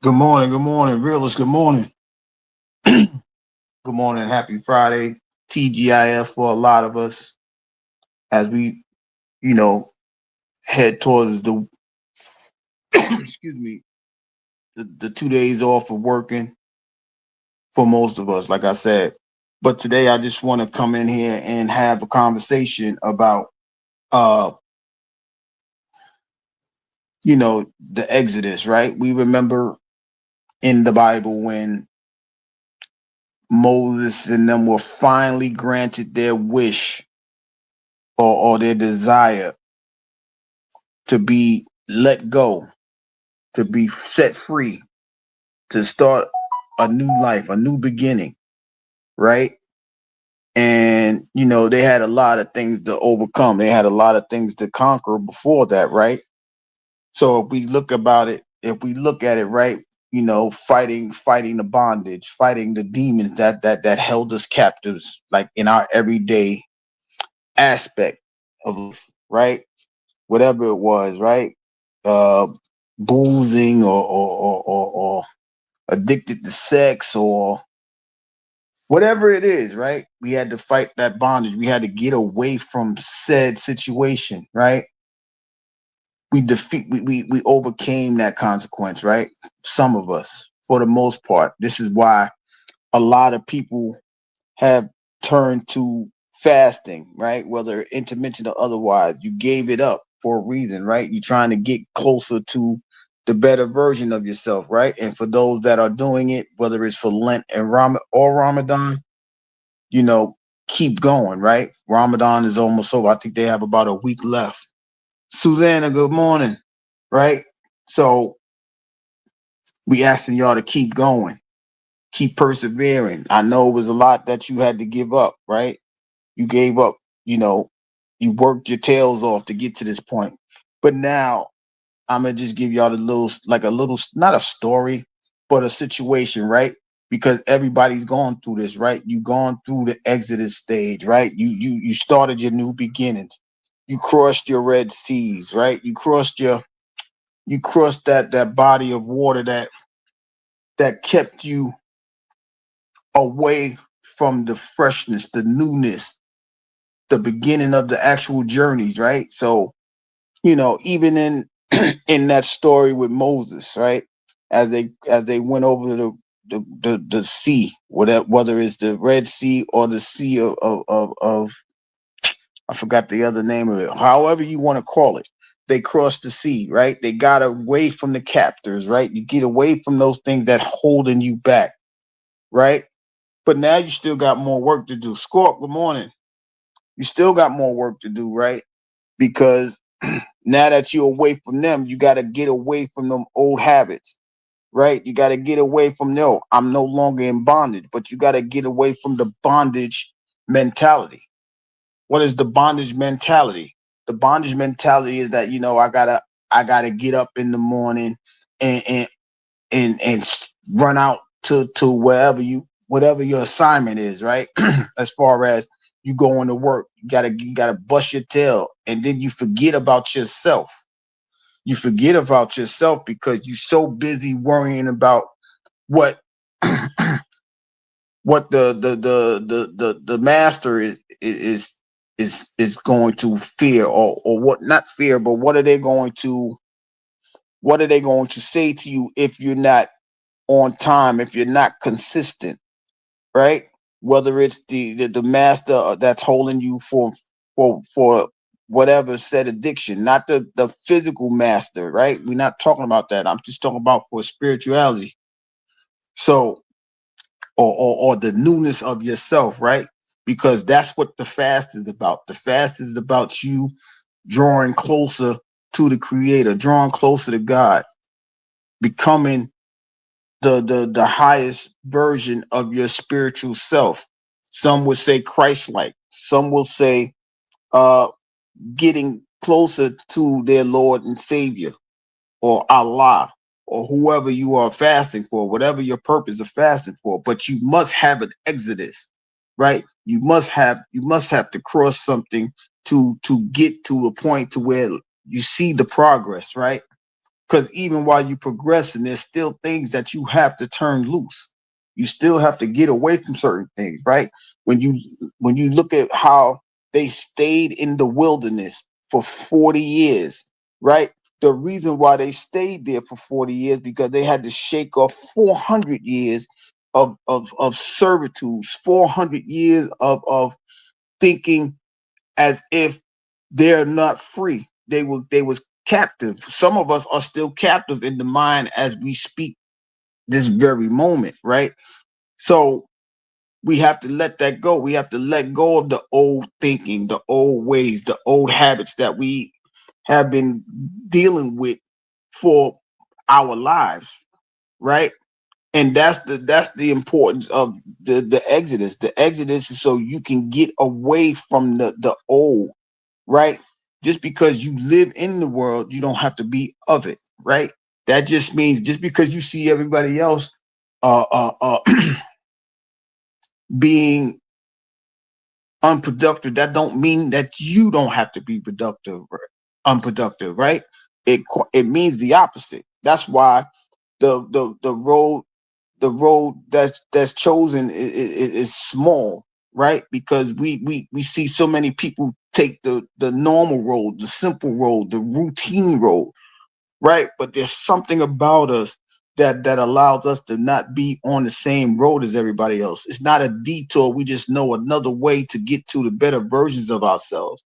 Good morning, realist. Good morning, good morning. Happy Friday, TGIF for a lot of us as we, you know, head towards the excuse me, the 2 days off of working for most of us, like I said. But today I just want to come in here and have a conversation about, uh, the Exodus. Right? We remember in the Bible when Moses and them were finally granted their wish or their desire to be let go, to be set free, to start a new life, a new beginning, right? And they had a lot of things to overcome. They had a lot of things to conquer before that, right? So if we look at it, right, fighting the bondage, fighting the demons that held us captives, like in our everyday aspect of life, right? Whatever it was, right? Uh, boozing or addicted to sex or whatever it is, right? We had to fight that bondage. We had to get away from said situation, right? We overcame that consequence, right? Some of us, for the most part. This is why a lot of people have turned to fasting, right? Whether intermittent or otherwise, you gave it up for a reason, right? You're trying to get closer to the better version of yourself, right? And for those that are doing it, whether it's for Lent and Ramadan, you know, keep going, right? Ramadan is almost over. I think they have about a week left. Susanna, good morning, right? So we asking y'all to keep going, keep persevering. I know it was a lot that you had to give up, right? You gave up, you know, you worked your tails off to get to this point. But now I'm gonna just give y'all a little, not a story, but a situation, right? Because everybody's going through this, right? You gone through the Exodus stage, right? You started your new beginnings. You crossed your Red Seas, right? You crossed that body of water that kept you away from the freshness, the newness, the beginning of the actual journeys, right? So, even in in that story with Moses, right? As they went over the sea, whether it's the Red Sea or the sea of I forgot the other name of it. However you want to call it, they crossed the sea, right? They got away from the captors, right? You get away from those things that holding you back, right? But now you still got more work to do. Scorp, good morning. You still got more work to do, right? Because now that you're away from them, you got to get away from them old habits, right? You got to get away from no, I'm no longer in bondage, but you got to get away from the bondage mentality. What is the bondage mentality? The bondage mentality is that I gotta get up in the morning and run out to whatever your assignment is, right? As far as you going to work, you gotta bust your tail, and then you forget about yourself. You forget about yourself because you're so busy worrying about what what the master is going to fear, or what, not fear, but what are they going to say to you if you're not on time, if you're not consistent, right? Whether it's the master that's holding you for whatever said addiction, not the physical master, right? We're not talking about that. I'm just talking about for spirituality. So, or the newness of yourself, right? Because that's what the fast is about. The fast is about you drawing closer to the creator, drawing closer to God, becoming the highest version of your spiritual self. Some would say Christ-like. Some will say uh getting closer to their Lord and Savior, or Allah, or whoever you are fasting for, whatever your purpose of fasting for. But you must have an exodus, right? You must have to cross something to get to a point to where you see the progress, right? Because even while you progressing, there's still things that you have to turn loose. You still have to get away from certain things, right? When you when you look at how they stayed in the wilderness for 40 years, right? The reason why they stayed there for 40 years because they had to shake off 400 years of servitude, 400 years of thinking as if they're not free. They was captive. Some of us are still captive in the mind as we speak this very moment, right? So we have to let that go. We have to let go of the old thinking, the old ways, the old habits that we have been dealing with for our lives, right? And that's the importance of the exodus. The exodus is so you can get away from the old, right? Just because you live in the world, you don't have to be of it, right? That just means just because you see everybody else being unproductive, that don't mean that you don't have to be productive, unproductive, right? It means the opposite. That's why the road that's chosen is small, right? Because we see so many people take the normal road, the simple road, the routine road, right? But there's something about us that allows us to not be on the same road as everybody else. It's not a detour. We just know another way to get to the better versions of ourselves.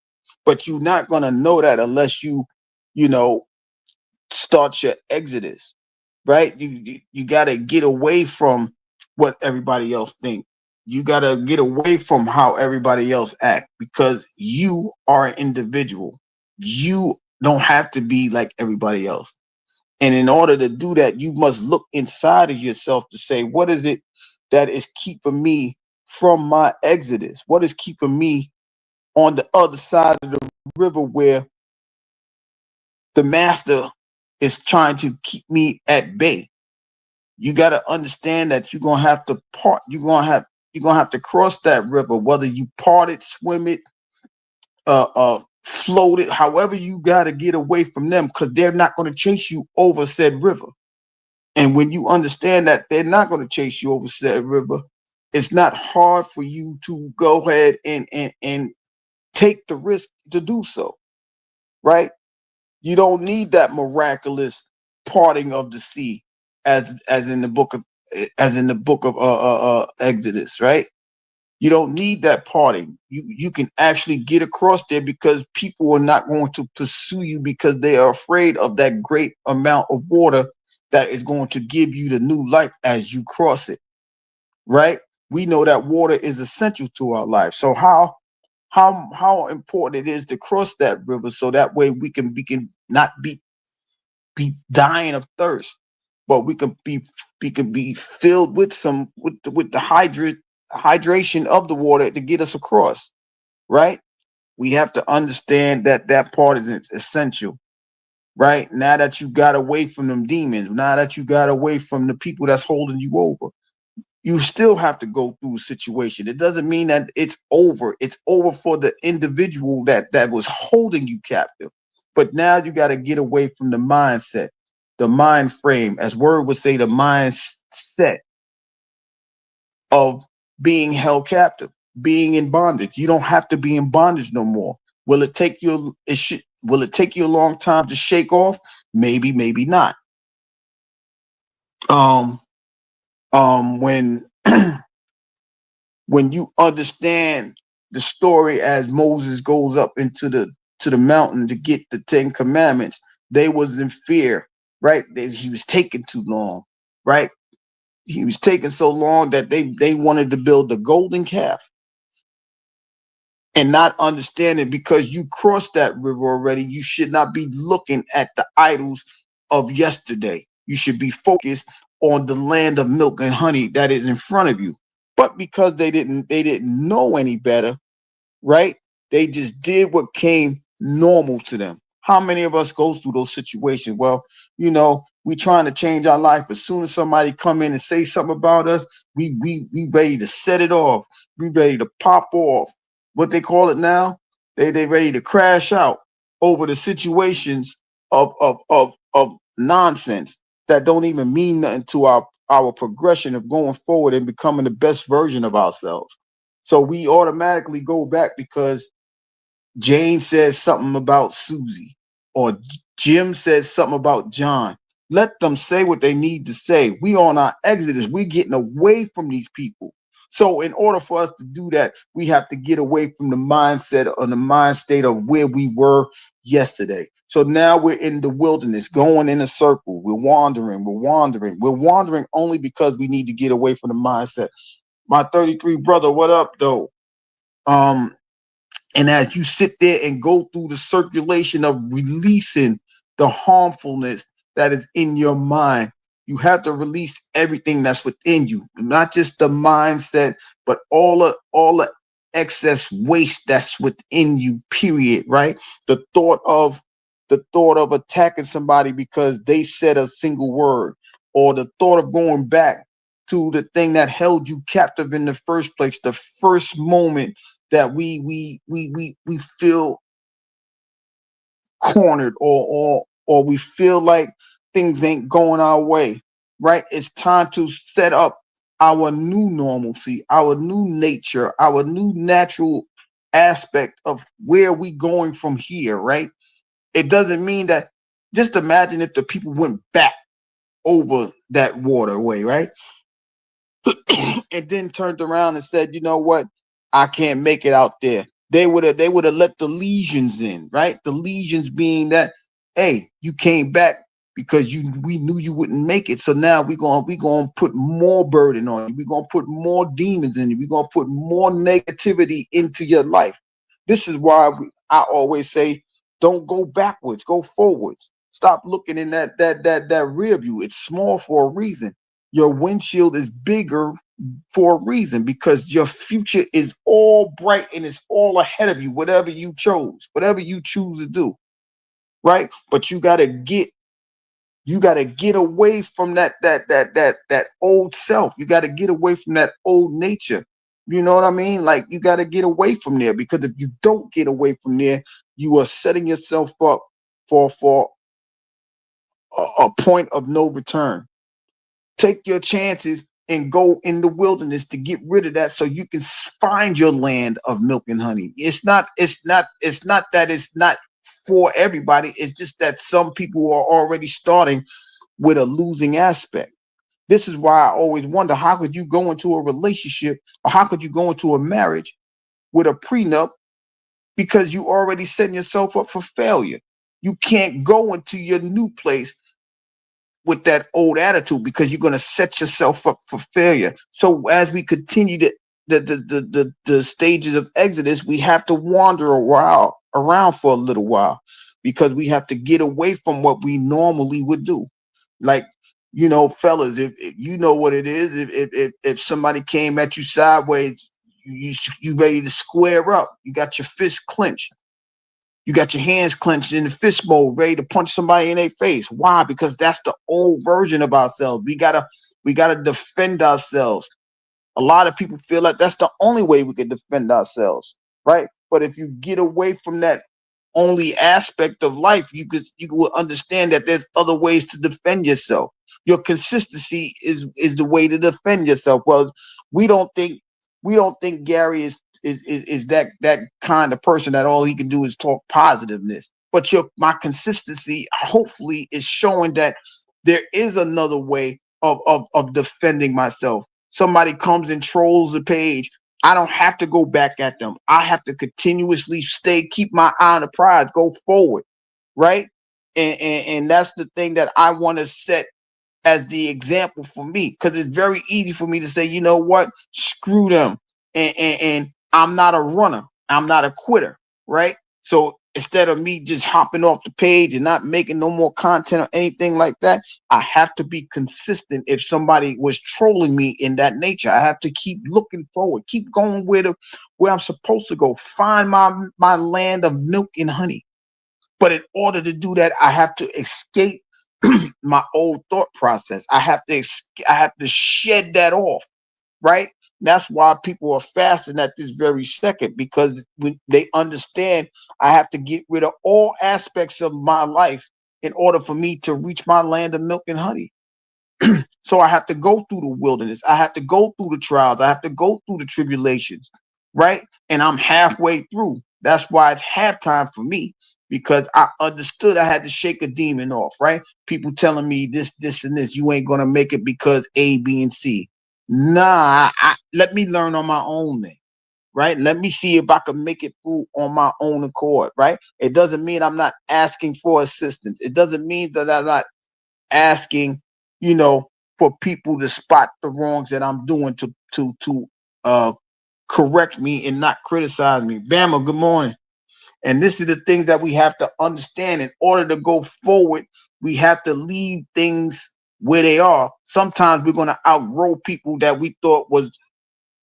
But you're not gonna know that unless you know, start your exodus, right? You got to get away from what everybody else think. You got to get away from how everybody else act because you are an individual. You don't have to be like everybody else. And in order to do that, you must look inside of yourself to say, what is it that is keeping me from my exodus? What is keeping me on the other side of the river where the master is trying to keep me at bay? You got to understand that you're gonna have to part. You're gonna have to cross that river, whether you part it, swim it, float it, however you got to get away from them, because they're not going to chase you over said river. And when you understand that they're not going to chase you over said river, it's not hard for you to go ahead and take the risk to do so, right? You don't need that miraculous parting of the sea, as in the book of Exodus, right? You don't need that parting. You can actually get across there because people are not going to pursue you because they are afraid of that great amount of water that is going to give you the new life as you cross it, right? We know that water is essential to our life. So how important it is to cross that river so that way we can not be dying of thirst, but we can be filled with some with the hydration of the water to get us across, right? We have to understand that that part is essential, right? Now that you got away from them demons, now that you got away from the people that's holding you over, you still have to go through a situation. It doesn't mean that it's over. It's over for the individual that was holding you captive. But now you got to get away from the mindset, the mind frame, as word would say, the mindset of being held captive, being in bondage. You don't have to be in bondage no more. Will it take you? Will it take you a long time to shake off? Maybe, maybe not. Um, when when you understand the story as Moses goes up into the mountain to get the Ten Commandments, they was in fear, right? He was taking too long, right? He was taking so long that they wanted to build the golden calf and not understanding because you crossed that river already. You should not be looking at the idols of yesterday. You should be focused on the land of milk and honey that is in front of you. But because they didn't know any better, right? They just did what came normal to them. How many of us goes through those situations? Well, we trying to change our life. As soon as somebody come in and say something about us, we ready to set it off. We ready to pop off. What they call it now? They ready to crash out over the situations of nonsense that don't even mean nothing to our progression of going forward and becoming the best version of ourselves. So we automatically go back because Jane says something about Susie, or Jim says something about John. Let them say what they need to say. We on our exodus. We're getting away from these people. So in order for us to do that, we have to get away from the mindset or the mind state of where we were yesterday. So now we're in the wilderness, going in a circle. We're wandering, we're wandering only because we need to get away from the mindset. My 33 brother, what up though? Um, and as you sit there and go through the circulation of releasing the harmfulness that is in your mind, you have to release everything that's within you, not just the mindset, but all the excess waste that's within you, period, right? The thought of attacking somebody because they said a single word, or the thought of going back to the thing that held you captive in the first place, the first moment that we feel cornered, or we feel like things ain't going our way, right? It's time to set up our new normalcy, our new nature, our new natural aspect of where we going from here, right? It doesn't mean that, just imagine if the people went back over that waterway, right? And then turned around and said, you know what? I can't make it out there. They would have let the lesions in, right? The lesions being that, hey, you came back because we knew you wouldn't make it. So now we're gonna put more burden on you. We're gonna put more demons in you. We're gonna put more negativity into your life. This is why I always say, don't go backwards, go forwards. Stop looking in that rear view. It's small for a reason. Your windshield is bigger for a reason, because your future is all bright and it's all ahead of you, whatever you chose, whatever you choose to do, right? But you got to get away from that old self. You got to get away from that old nature. You know what I mean? Like, you got to get away from there, because if you don't get away from there, you are setting yourself up for a point of no return. Take your chances and go in the wilderness to get rid of that, so you can find your land of milk and honey. It's not that it's not for everybody. It's just that some people are already starting with a losing aspect. This is why I always wonder, how could you go into a relationship, or how could you go into a marriage with a prenup, because you already setting yourself up for failure. You can't go into your new place with that old attitude, because you're going to set yourself up for failure. So as we continue the stages of exodus, we have to wander around for a little while, because we have to get away from what we normally would do. Like, fellas, if you know what it is, if somebody came at you sideways, you ready to square up. You got your fist clenched. You got your hands clenched in the fist mode, ready to punch somebody in their face. Why? Because that's the old version of ourselves. We gotta defend ourselves. A lot of people feel like that's the only way we can defend ourselves, right? But if you get away from that only aspect of life, you will understand that there's other ways to defend yourself. Your consistency is the way to defend yourself. Well, we don't think we don't think Gary is that kind of person that all he can do is talk positiveness. But my consistency hopefully is showing that there is another way of defending myself. Somebody comes and trolls the page, I don't have to go back at them. I have to continuously keep my eye on the prize, go forward, right? And that's the thing that I want to set as the example for me, because it's very easy for me to say, you know what, screw them, and I'm not a runner, I'm not a quitter, right? So instead of me just hopping off the page and not making no more content or anything like that, I have to be consistent. If somebody was trolling me in that nature, I have to keep looking forward, keep going where I'm supposed to go, find my land of milk and honey. But in order to do that, I have to escape my old thought process. I have to shed that off, right? That's why people are fasting at this very second, because when they understand, I have to get rid of all aspects of my life in order for me to reach my land of milk and honey. So I have to go through the wilderness. I have to go through the trials. I have to go through the tribulations, right? And I'm halfway through. That's why it's halftime for me, because I understood I had to shake a demon off, right? People telling me this, this, and this. You ain't gonna make it because A, B, and C. Nah, let me learn on my own then, right? Let me see if I can make it through on my own accord, right? It doesn't mean I'm not asking for assistance. It doesn't mean that I'm not asking, you know, for people to spot the wrongs that I'm doing to uh correct me and not criticize me. Bama, good morning. And this is the thing that we have to understand. In order to go forward, we have to leave things where they are. Sometimes we're going to outgrow people that we thought was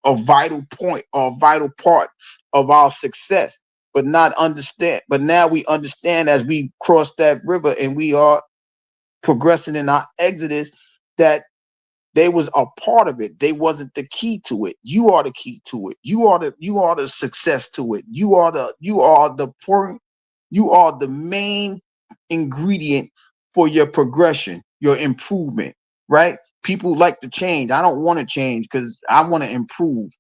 a vital point or a vital part of our success, but not understand. But now we understand as we cross that river and we are progressing in our exodus, that they was a part of it. They wasn't the key to it. You are the key to it. You are the success to it. You are the main ingredient for your progression, your improvement, right? People like to change. I don't want to change because I want to improve,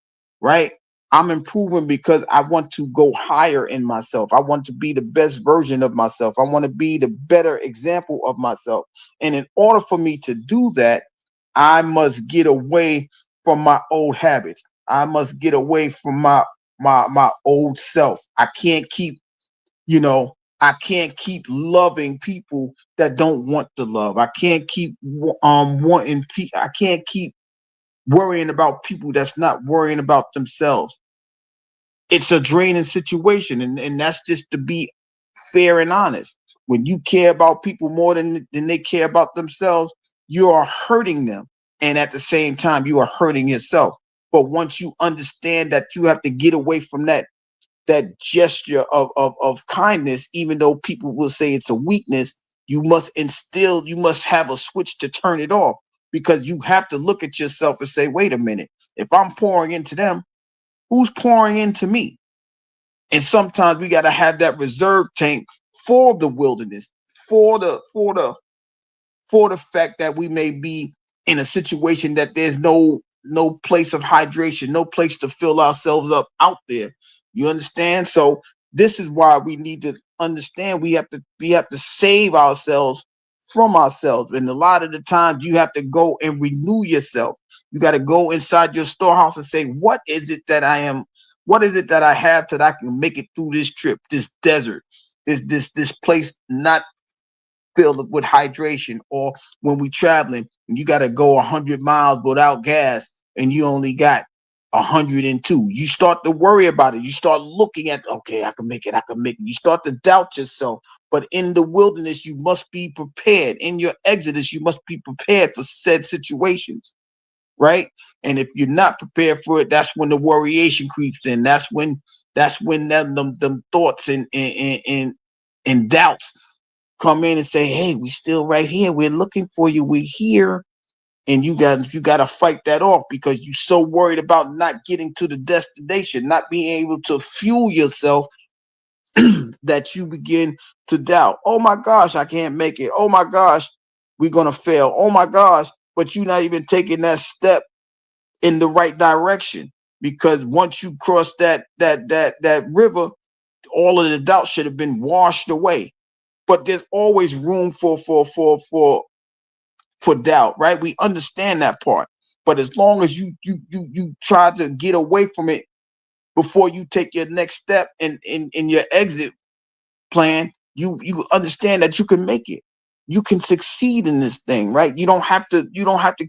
right? I'm improving because I want to go higher in myself. I want to be the best version of myself. I want to be the better example of myself. And in order for me to do that, I must get away from my old habits. I must get away from my old self. I can't keep loving people that don't want the love. I can't keep wanting I can't keep worrying about people that's not worrying about themselves. It's a draining situation, and that's just to be fair and honest. When you care about people more than they care about themselves, you are hurting them, and at the same time you are hurting yourself. But once you understand that you have to get away from that gesture of kindness, even though people will say it's a weakness, you must have a switch to turn it off, because you have to look at yourself and say, wait a minute, if I'm pouring into them, who's pouring into me? And sometimes we got to have that reserve tank for the wilderness, for the fact that we may be in a situation that there's no place of hydration, no place to fill ourselves up out there. You understand? So this is why we need to understand we have to save ourselves from ourselves. And a lot of the times you have to go and renew yourself. You got to go inside your storehouse and say, what is it that I am? What is it that I have that I can make it through this trip, this desert, this place not filled with hydration? Or when we traveling and you got to go 100 miles without gas and you only got 102, you start to worry about it. You start looking at, okay, I can make it. You start to doubt yourself. But in the wilderness, you must be prepared. In your exodus, you must be prepared for said situations, right? And if you're not prepared for it, that's when the worryation creeps in. That's when them thoughts and doubts come in and say, "Hey, we still right here. We're looking for you. We're here." And you got to fight that off because you're so worried about not getting to the destination, not being able to fuel yourself, that you begin to doubt. Oh my gosh, I can't make it. Oh my gosh, we're gonna fail. Oh my gosh, but you're not even taking that step in the right direction, because once you cross that river, all of the doubt should have been washed away. But there's always room for doubt, right? We understand that part. But as long as you try to get away from it before you take your next step in your exit plan, you understand that you can make it. You can succeed in this thing, right? You don't have to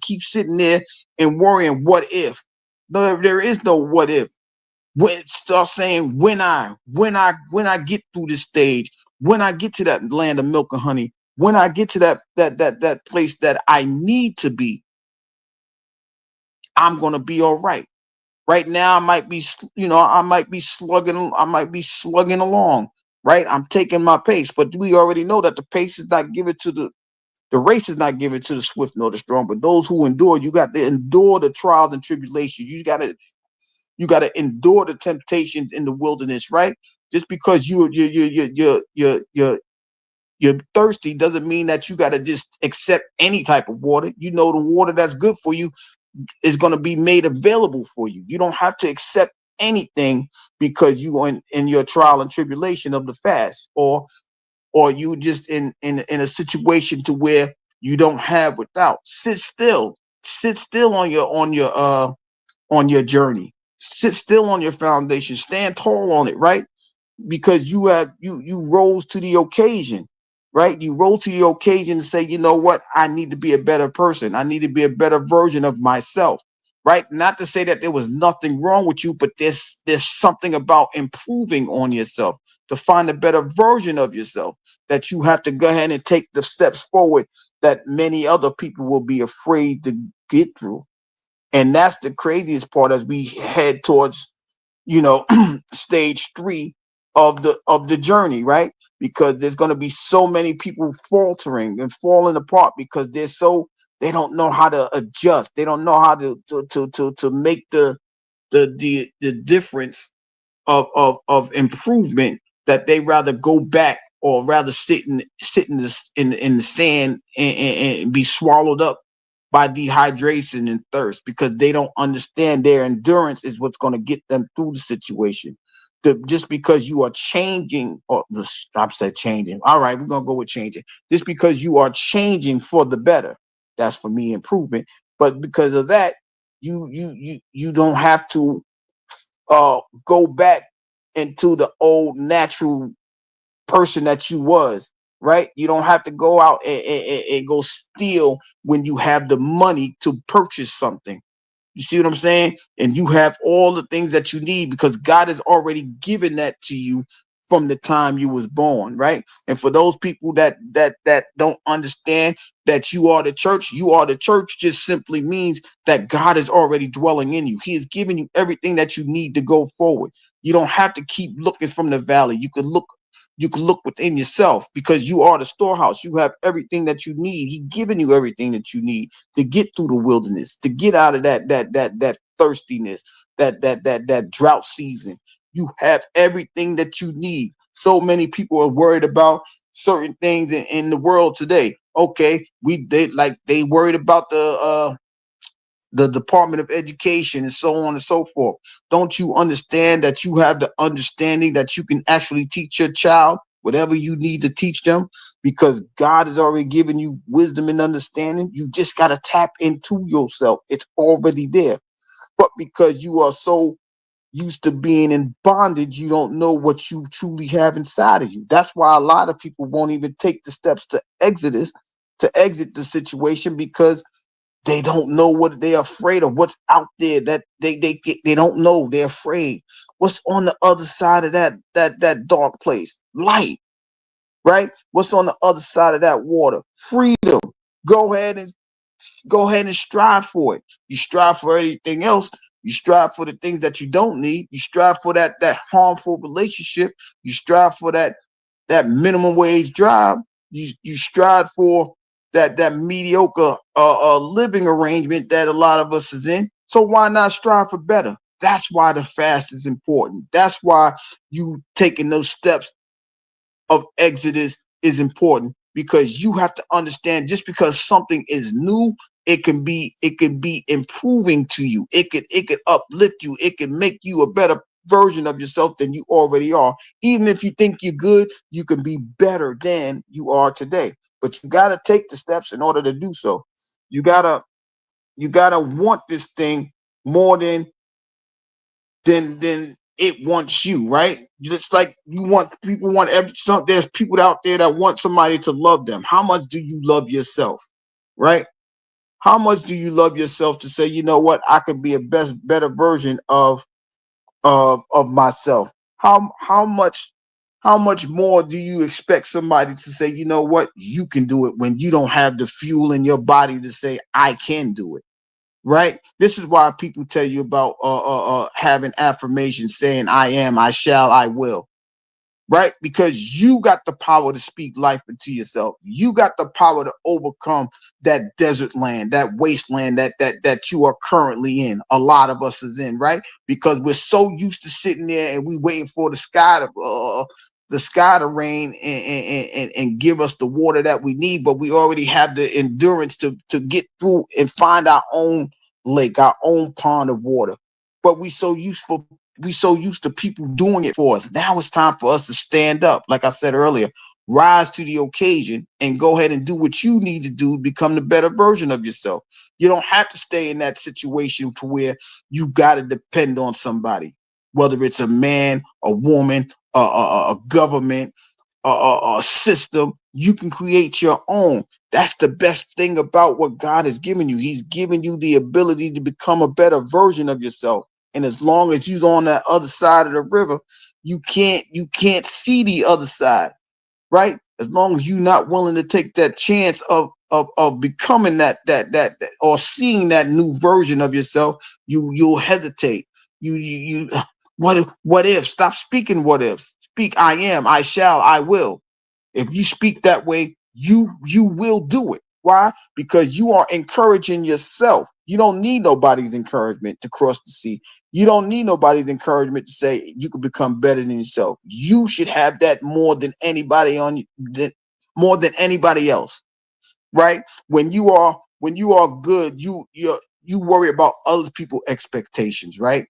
keep sitting there and worrying what if. No, there is no what if. When start saying when I get through this stage, when I get to that land of milk and honey, when I get to that place that I need to be, I'm gonna be all right. Right now, I might be slugging along. Right, I'm taking my pace, but we already know that the pace is not given to the race is not given to the swift nor the strong, but those who endure. You got to endure the trials and tribulations. You got to endure the temptations in the wilderness, right? Just because You're thirsty doesn't mean that you got to just accept any type of water. You know, the water that's good for you is going to be made available for you. You don't have to accept anything because you are in your trial and tribulation of the fast, or you just in a situation to where you don't have without. Sit still on your journey. Sit still on your foundation. Stand tall on it, right? Because you rose to the occasion, right? You rose to the occasion to say, you know what, I need to be a better person. I need to be a better version of myself, right? Not to say that there was nothing wrong with you, but there's something about improving on yourself to find a better version of yourself that you have to go ahead and take the steps forward that many other people will be afraid to get through. And that's the craziest part as we head towards, you know, stage 3 of the journey, right? Because there's going to be so many people faltering and falling apart because they don't know how to adjust. They don't know how to make the difference of improvement, that they rather go back or rather sit in the sand and be swallowed up by dehydration and thirst because they don't understand their endurance is what's going to get them through the situation. Just because you are changing, or I said changing. All right, we're gonna go with changing. Just because you are changing for the better, that's for me improvement. But because of that, you don't have to go back into the old natural person that you was, right? You don't have to go out and go steal when you have the money to purchase something. You see what I'm saying? And you have all the things that you need because God has already given that to you from the time you was born, right? And for those people that don't understand that you are the church just simply means that God is already dwelling in you. He has given you everything that you need to go forward. You don't have to keep looking from the valley. You can look within yourself because you are the storehouse. You have everything that you need. He's given you everything that you need to get through the wilderness, to get out of that thirstiness, that drought season. You have everything that you need. So many people are worried about certain things in the world today. Okay, they worried about the Department of Education and so on and so forth. Don't you understand that you have the understanding that you can actually teach your child whatever you need to teach them because God has already given you wisdom and understanding? You just got to tap into yourself. It's already there. But because you are so used to being in bondage, you don't know what you truly have inside of you. That's why a lot of people won't even take the steps to exit the situation because they don't know what they're afraid of. What's out there that they don't know. They're afraid. What's on the other side of that dark place? Light, right? What's on the other side of that water? Freedom. Go ahead and strive for it. You strive for anything else. You strive for the things that you don't need. You strive for that harmful relationship. You strive for that minimum wage job. You strive for that mediocre living arrangement that a lot of us is in. So why not strive for better? That's why the fast is important. That's why you taking those steps of Exodus is important because you have to understand just because something is new, it can be improving to you. It could uplift you. It can make you a better version of yourself than you already are. Even if you think you're good, you can be better than you are today. But you got to take the steps in order to do so. You got to want this thing more than it wants you, right? Just like you want people want every some there's people out there that want somebody to love them. How much do you love yourself? Right? How much do you love yourself to say, you know what, I could be a better version of myself? How much more do you expect somebody to say, you know what, you can do it when you don't have the fuel in your body to say I can do it? Right? This is why people tell you about having affirmations saying I am, I shall, I will. Right? Because you got the power to speak life into yourself. You got the power to overcome that desert land, that wasteland that you are currently in. A lot of us is in, right? Because we're so used to sitting there and we waiting for the sky the sky to rain and give us the water that we need, but we already have the endurance to get through and find our own lake, our own pond of water. But we so used to people doing it for us. Now it's time for us to stand up, like I said earlier, rise to the occasion and go ahead and do what you need to do to become the better version of yourself. You don't have to stay in that situation to where you got to depend on somebody, whether it's a man, a woman, a government, a system. You can create your own. That's the best thing about what God has given you. He's given you the ability to become a better version of yourself. And as long as you're on that other side of the river, you can't see the other side, right? As long as you're not willing to take that chance of becoming that or seeing that new version of yourself, you'll hesitate. You what if? Stop speaking what ifs. Speak I am, I shall, I will. If you speak that way, you will do it. Why? Because you are encouraging yourself. You don't need nobody's encouragement to cross the sea. You don't need nobody's encouragement to say you could become better than yourself. You should have that more than anybody more than anybody else, right? When you are good, you worry about other people's expectations, right?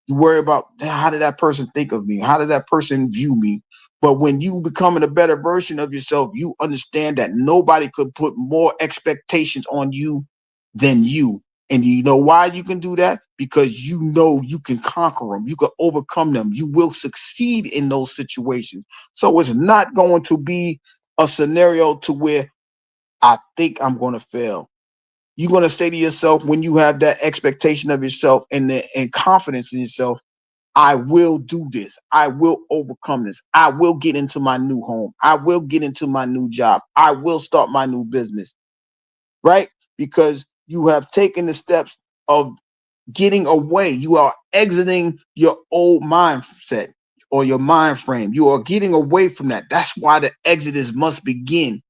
You worry about how did that person think of me? How did that person view me? But when you becoming a better version of yourself, you understand that nobody could put more expectations on you than you. And you know why you can do that? Because you know you can conquer them. You can overcome them. You will succeed in those situations. So it's not going to be a scenario to where I think I'm going to fail. You're going to say to yourself when you have that expectation of yourself and confidence in yourself, I will do this. I will overcome this. I will get into my new home. I will get into my new job. I will start my new business, right? Because you have taken the steps of getting away. You are exiting your old mindset or your mind frame. You are getting away from that. That's why the exodus must begin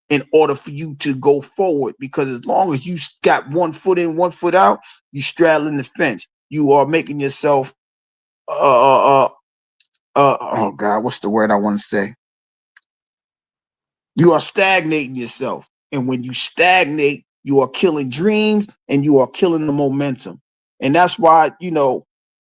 in order for you to go forward. Because as long as you got one foot in, one foot out, you straddling the fence. You are making yourself uh, uh, oh God, what's the word I want to say? You are stagnating yourself. And when you stagnate, you are killing dreams and you are killing the momentum. And that's why,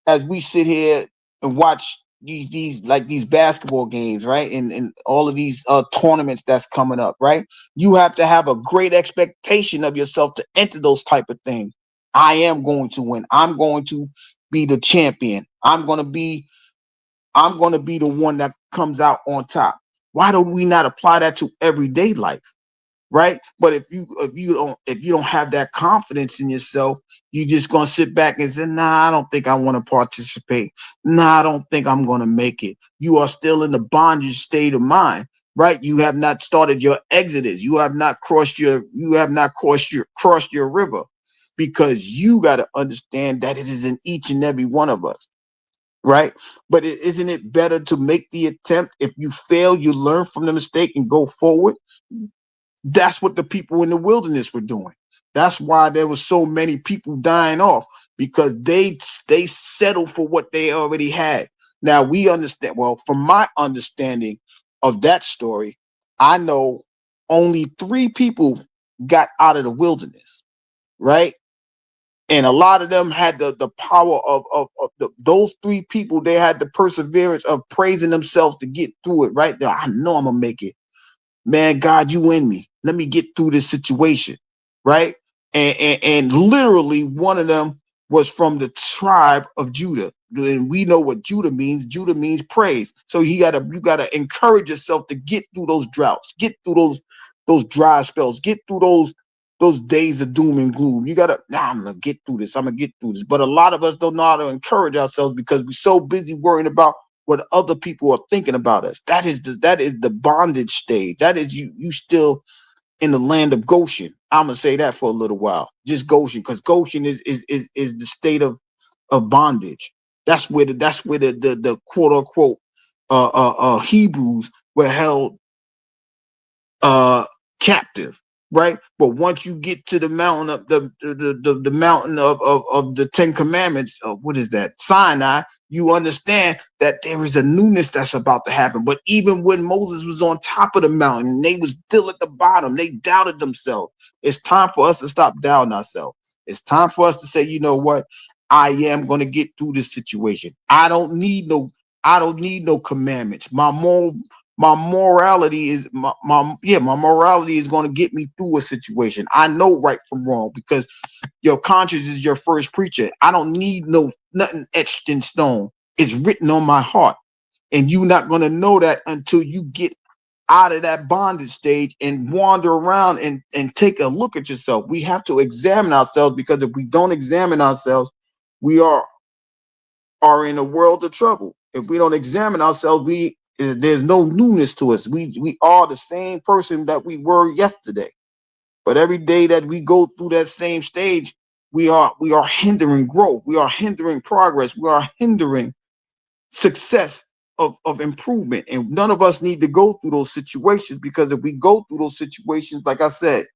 as we sit here and watch these basketball games, right? And all of these tournaments that's coming up, right? You have to have a great expectation of yourself to enter those type of things. I am going to win. I'm going to be the champion. I'm going to be the one that comes out on top. Why don't we not apply that to everyday life, right? But if you don't have that confidence in yourself, you just gonna sit back and say, "Nah, I don't think I want to participate. Nah, I don't think I'm gonna make it." You are still in the bondage state of mind, right? You have not started your exodus. You have not crossed your river, because you got to understand that it is in each and every one of us, right? But isn't it better to make the attempt? If you fail, you learn from the mistake and go forward. That's what the people in the wilderness were doing. That's why there was so many people dying off, because they settled for what they already had. Now we understand. Well, from my understanding of that story, I know only three people got out of the wilderness, right? And a lot of them had the power of those three people. They had the perseverance of praising themselves to get through it. Right there, I know I'm gonna make it. Man, God, you in me. Let me get through this situation, right? And literally, one of them was from the tribe of Judah, and we know what Judah means. Judah means praise. So you gotta encourage yourself to get through those droughts, get through those dry spells, get through those days of doom and gloom. You gotta, nah, I'm gonna get through this. I'm gonna get through this. But a lot of us don't know how to encourage ourselves because we're so busy worrying about what other people are thinking about us. That is the bondage stage. That is you still in the land of Goshen. I'm gonna say that for a little while. Just Goshen, because Goshen is the state of bondage. That's where the quote unquote Hebrews were held uh captive. right? But once you get to the mountain of the mountain of the Ten Commandments, what is that? Sinai, you understand that there is a newness that's about to happen. But even when Moses was on top of the mountain, and they was still at the bottom, they doubted themselves. It's time for us to stop doubting ourselves. It's time for us to say, you know what? I am going to get through this situation. I don't need no commandments. My morality is my morality is going to get me through a situation. I know right from wrong because your conscience is your first preacher. I don't need nothing etched in stone. It's written on my heart. And you're not going to know that until you get out of that bondage stage and wander around and take a look at yourself. We have to examine ourselves, because if we don't examine ourselves, we are in a world of trouble. If we don't examine ourselves, there's no newness to us. We are the same person that we were yesterday. But every day that we go through that same stage, we are hindering growth. We are hindering progress. We are hindering success of improvement. And none of us need to go through those situations, because if we go through those situations, like I said,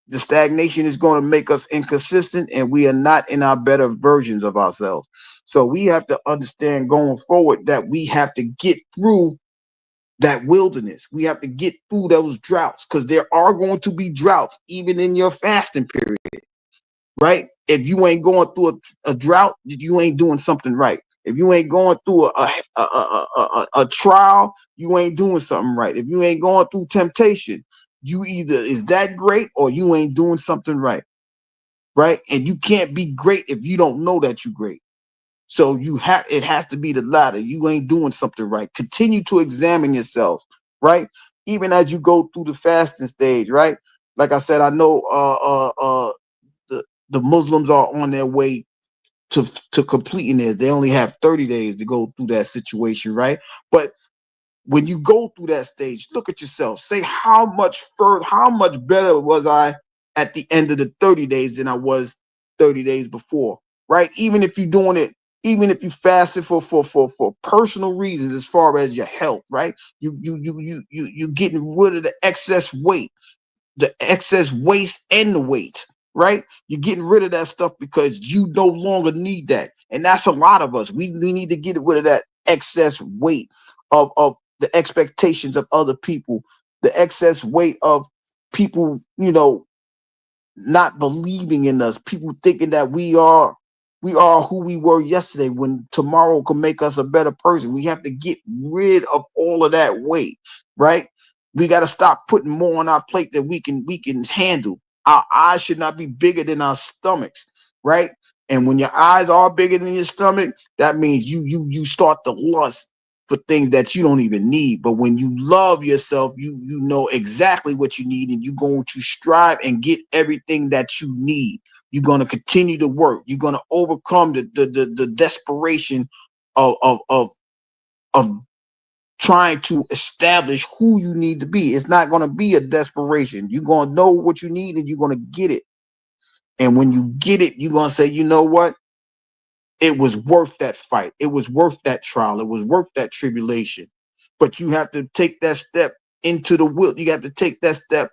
the stagnation is going to make us inconsistent, and we are not in our better versions of ourselves. So we have to understand going forward that we have to get through that wilderness. We have to get through those droughts, because there are going to be droughts even in your fasting period, right? If you ain't going through a drought, you ain't doing something right. If you ain't going through a trial, you ain't doing something right. If you ain't going through temptation, you either is that great or you ain't doing something right, right? And you can't be great if you don't know that you're great. So it has to be the latter. You ain't doing something right. Continue to examine yourself, right? Even as you go through the fasting stage, right? Like I said, I know the Muslims are on their way to completing it. They only have 30 days to go through that situation, right? But when you go through that stage, look at yourself. Say, how much further, how much better was I at the end of the 30 days than I was 30 days before, right? Even if you're doing it, even if you fasted for personal reasons, as far as your health, right? You getting rid of the excess weight, the excess waste and the weight, right? You're getting rid of that stuff because you no longer need that. And that's a lot of us. We need to get rid of that excess weight of the expectations of other people, the excess weight of people, not believing in us, people thinking that we are who we were yesterday, when tomorrow can make us a better person. We have to get rid of all of that weight, right? We got to stop putting more on our plate than we can handle. Our eyes should not be bigger than our stomachs, right? And when your eyes are bigger than your stomach, that means you start to lust for things that you don't even need. But when you love yourself, you know exactly what you need, and you're going to strive and get everything that you need. You're going to continue to work. You're going to overcome the desperation of trying to establish who you need to be. It's not going to be a desperation. You're going to know what you need, and you're going to get it. And when you get it, you're going to say, you know what? It was worth that fight. It was worth that trial. It was worth that tribulation. But you have to take that step into the will. You have to take that step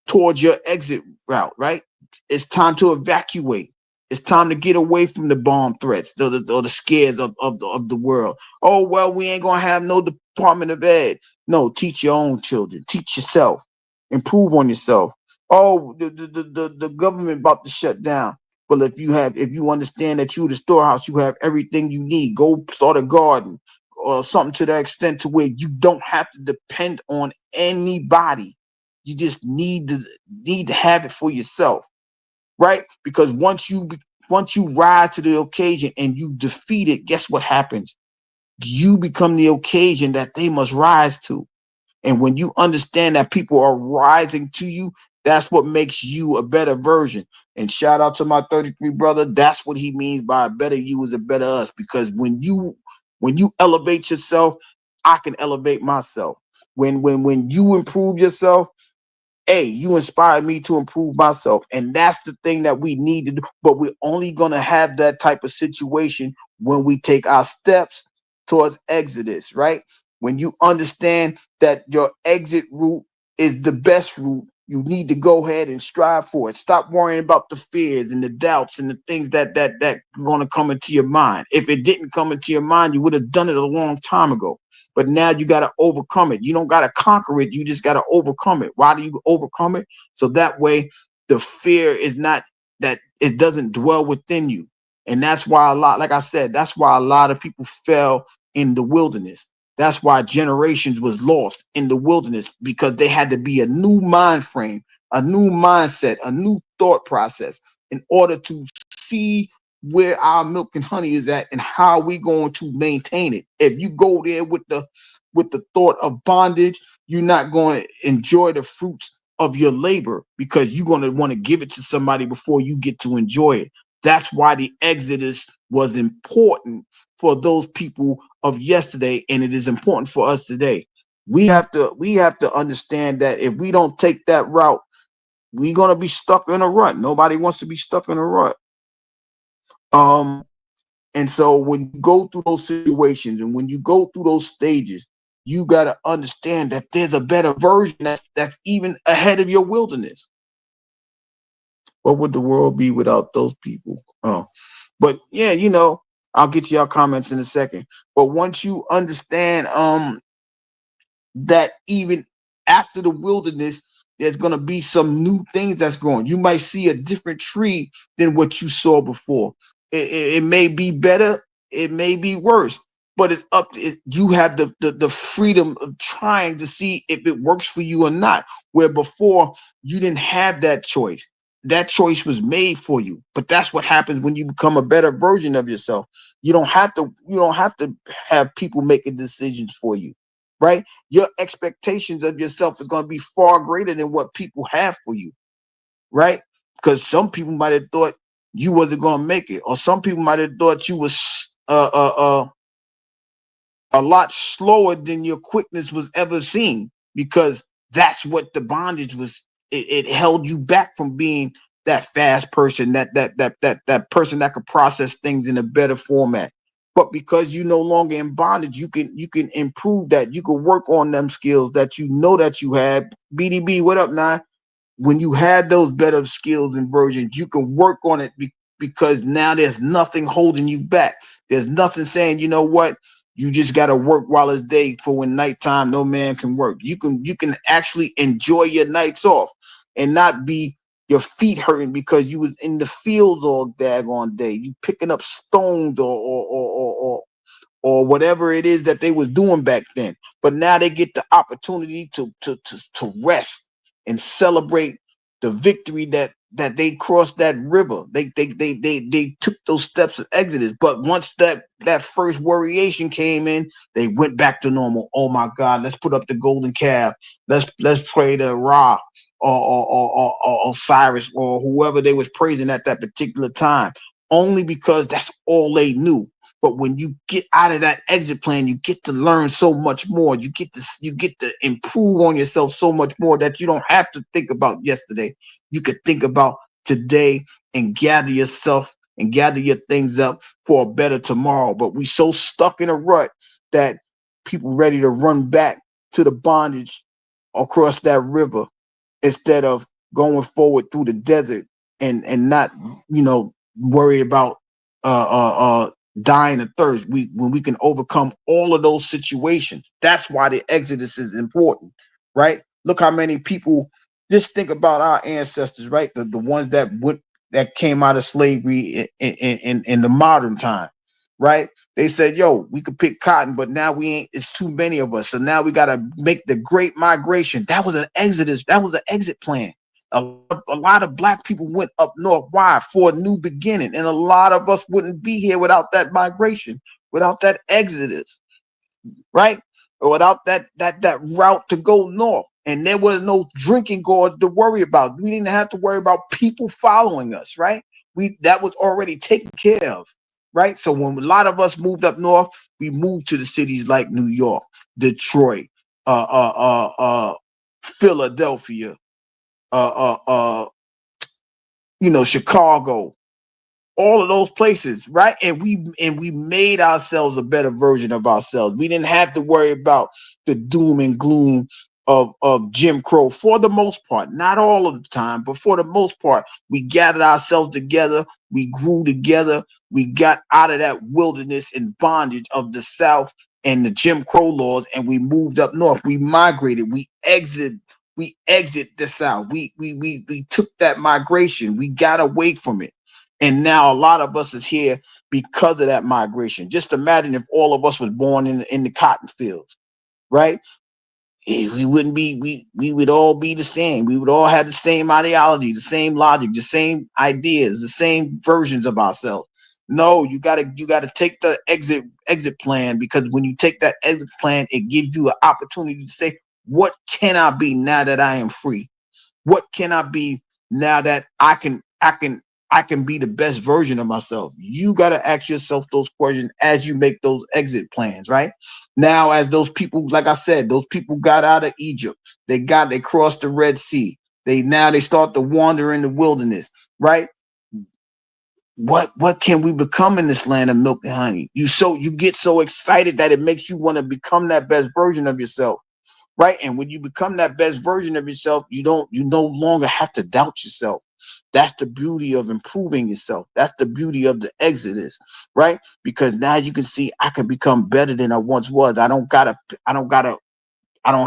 towards your exit route, right? It's time to evacuate. It's time to get away from the bomb threats, the scares of the world. Oh, well, we ain't going to have no Department of Ed. No, teach your own children. Teach yourself. Improve on yourself. Oh, the government about to shut down. But if you understand that you're the storehouse, you have everything you need. Go start a garden or something to that extent, to where you don't have to depend on anybody. You just need to have it for yourself, right? Because once you rise to the occasion and you defeat it, guess what happens? You become the occasion that they must rise to. And when you understand that people are rising to you, that's what makes you a better version. And shout out to my 33 brother. That's what he means by a better you is a better us. Because when you elevate yourself, I can elevate myself. When you improve yourself, hey, you inspired me to improve myself. And that's the thing that we need to do. But we're only going to have that type of situation when we take our steps towards exodus, right? When you understand that your exit route is the best route, You need to go ahead and strive for it. Stop worrying about the fears and the doubts and the things that are going to come into your mind. If it didn't come into your mind, you would have done it a long time ago. But now you got to overcome it. You don't got to conquer it. You just got to overcome it. Why do you overcome it? So that way the fear is not, that it doesn't dwell within you. And that's why a lot, like I said, that's why a lot of people fell in the wilderness. That's why generations was lost in the wilderness, because they had to be a new mind frame, a new mindset, a new thought process in order to see where our milk and honey is at and how we going to maintain it. If you go there with the thought of bondage, you're not going to enjoy the fruits of your labor, because you're going to want to give it to somebody before you get to enjoy it. That's why the Exodus was important for those people of yesterday, and it is important for us today. We have to understand that if we don't take that route, we're gonna be stuck in a rut. Nobody wants to be stuck in a rut. Um, and so when you go through those situations and when you go through those stages, you gotta understand that there's a better version that's even ahead of your wilderness. What would the world be without those people? Oh, but yeah, I'll get to y'all comments in a second. But once you understand, that even after the wilderness, there's going to be some new things that's growing. You might see a different tree than what you saw before. It may be better, it may be worse, but it's up to you. Have the freedom of trying to see if it works for you or not. Where before you didn't have that choice. That choice was made for you. But that's what happens when you become a better version of yourself. You don't have to have people making decisions for you, right? Your expectations of yourself is going to be far greater than what people have for you, right? Because some people might have thought you wasn't going to make it, or some people might have thought you was a lot slower than your quickness was ever seen, because that's what the bondage was. It held you back from being that fast person, that person that could process things in a better format. But because you no longer in bondage, you can improve that. You can work on them skills that you know that you had. BDB, what up, now? When you had those better skills and versions, you can work on it, because now there's nothing holding you back. There's nothing saying, you know what, you just got to work while it's day, for when nighttime no man can work. You can actually enjoy your nights off and not be your feet hurting because you was in the fields all daggone day. You picking up stones or whatever it is that they was doing back then. But now they get the opportunity to rest and celebrate the victory that they crossed that river. They took those steps of Exodus. But once that first warriation came in, they went back to normal. Oh my God, let's put up the golden calf. Let's pray to Ra or Osiris or whoever they was praising at that particular time. Only because that's all they knew. But when you get out of that exit plan, you get to learn so much more. You get to improve on yourself so much more that you don't have to think about yesterday. You could think about today and gather yourself and gather your things up for a better tomorrow. But we so stuck in a rut that people ready to run back to the bondage across that river instead of going forward through the desert and not worry about dying of thirst. When we can overcome all of those situations, that's why the Exodus is important, right? Look how many people, just think about our ancestors, right? The ones that came out of slavery in the modern time, right? They said, yo, we could pick cotton, but now we ain't, it's too many of us. So now we got to make the great migration. That was an exodus. That was an exit plan. A lot of black people went up north. Why? For a new beginning. And a lot of us wouldn't be here without that migration, without that exodus, right? Or without that route to go north. And there was no drinking gourd to worry about. We didn't have to worry about people following us, right? That was already taken care of, right? So when a lot of us moved up north, we moved to the cities like New York, Detroit, Philadelphia, uh, uh, Chicago, all of those places, right? And we made ourselves a better version of ourselves. We didn't have to worry about the doom and gloom of Jim Crow for the most part, not all of the time, but for the most part, we gathered ourselves together, we grew together, we got out of that wilderness and bondage of the South and the Jim Crow laws, and we moved up north. We migrated, we exit the South. We took that migration, we got away from it. And now a lot of us is here because of that migration. Just imagine if all of us was born in the cotton fields, right? We wouldn't be we would all be the same. We would all have the same ideology, the same logic, the same ideas, the same versions of ourselves. No, you gotta take the exit plan, because when you take that exit plan, it gives you an opportunity to say, what can I be now that I am free? What can I be now that I can be the best version of myself? You got to ask yourself those questions as you make those exit plans, right? Now, as those people, like I said, those people got out of Egypt, they crossed the Red Sea. They start to wander in the wilderness, right? What can we become in this land of milk and honey? You get so excited that it makes you want to become that best version of yourself, right? And when you become that best version of yourself, you no longer have to doubt yourself. That's the beauty of improving yourself. That's the beauty of the exodus, right? Because now you can see, I can become better than I once was. I don't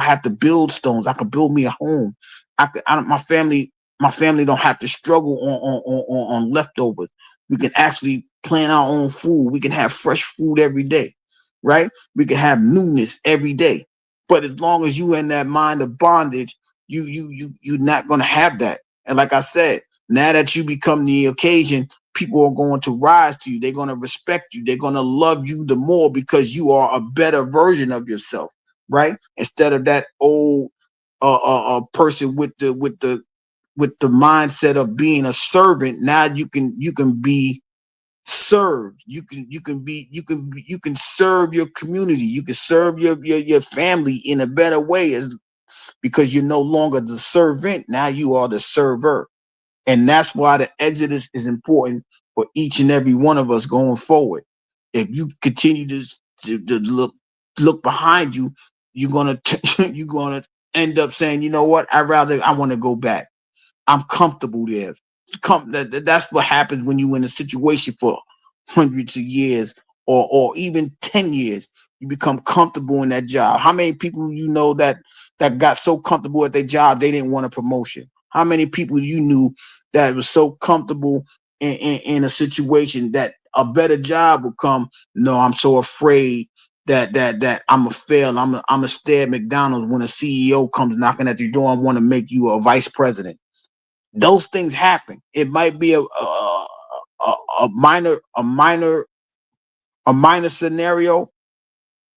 have to build stones. I can build me a home. My family don't have to struggle on leftovers. We can actually plant our own food. We can have fresh food every day, right? We can have newness every day. But as long as you in that mind of bondage, you're not gonna have that. And like I said, now that you become the occasion, people are going to rise to you. They're gonna respect you. They're gonna love you the more because you are a better version of yourself, right? Instead of that old person with the mindset of being a servant. Now you can be served. You can serve your community. You can serve your family in a better way, as because you're no longer the servant. Now you are the server. And that's why the exodus is important for each and every one of us going forward. If you continue to look behind you, you're gonna you're gonna end up saying, you know what, I want to go back. I'm comfortable there. That's what happens when you're in a situation for hundreds of years, or even 10 years. You become comfortable in that job. How many people you know that got so comfortable at their job they didn't want a promotion? How many people you knew that was so comfortable in a situation that a better job would come? No, I'm so afraid that I'm a fail. I'm a stay at McDonald's when a CEO comes knocking at your door and want to make you a vice president. Those things happen. It might be a minor scenario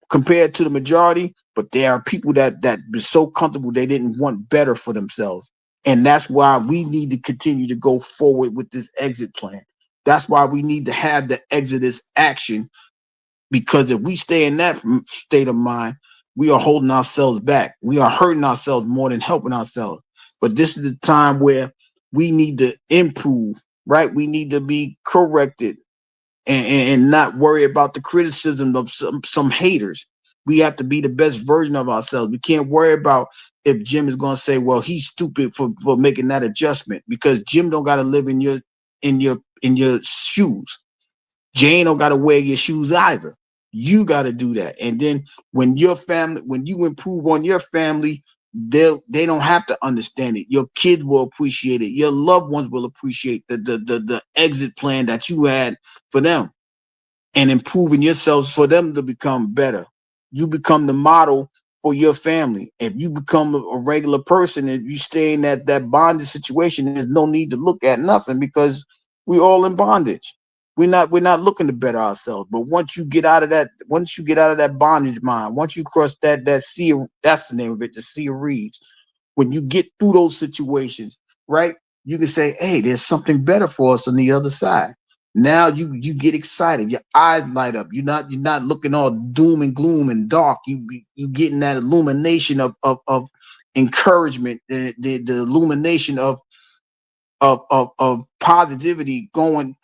compared to the majority, but there are people that be so comfortable they didn't want better for themselves. And that's why we need to continue to go forward with this exit plan. That's why we need to have the exodus action, because if we stay in that state of mind, we are holding ourselves back. We are hurting ourselves more than helping ourselves. But this is the time where we need to improve, right? We need to be corrected, and not worry about the criticism of some haters. We have to be the best version of ourselves. We can't worry about if Jim is going to say, well, he's stupid for making that adjustment, because Jim don't got to live in your shoes. Jane don't got to wear your shoes either. You got to do that. And then when you improve on your family, they don't have to understand it. Your kids will appreciate it. Your loved ones will appreciate the exit plan that you had for them, and improving yourselves for them to become better. You become the model for your family. If you become a regular person, if you stay in that bondage situation, there's no need to look at nothing, because we're all in bondage. We're not looking to better ourselves. But once you get out of that bondage mind, once you cross that sea, that's the name of it, the sea of reeds. When you get through those situations, right, you can say, hey, there's something better for us on the other side. Now you get excited, your eyes light up. You're not looking all doom and gloom and dark. You getting that illumination of encouragement, the illumination of positivity, going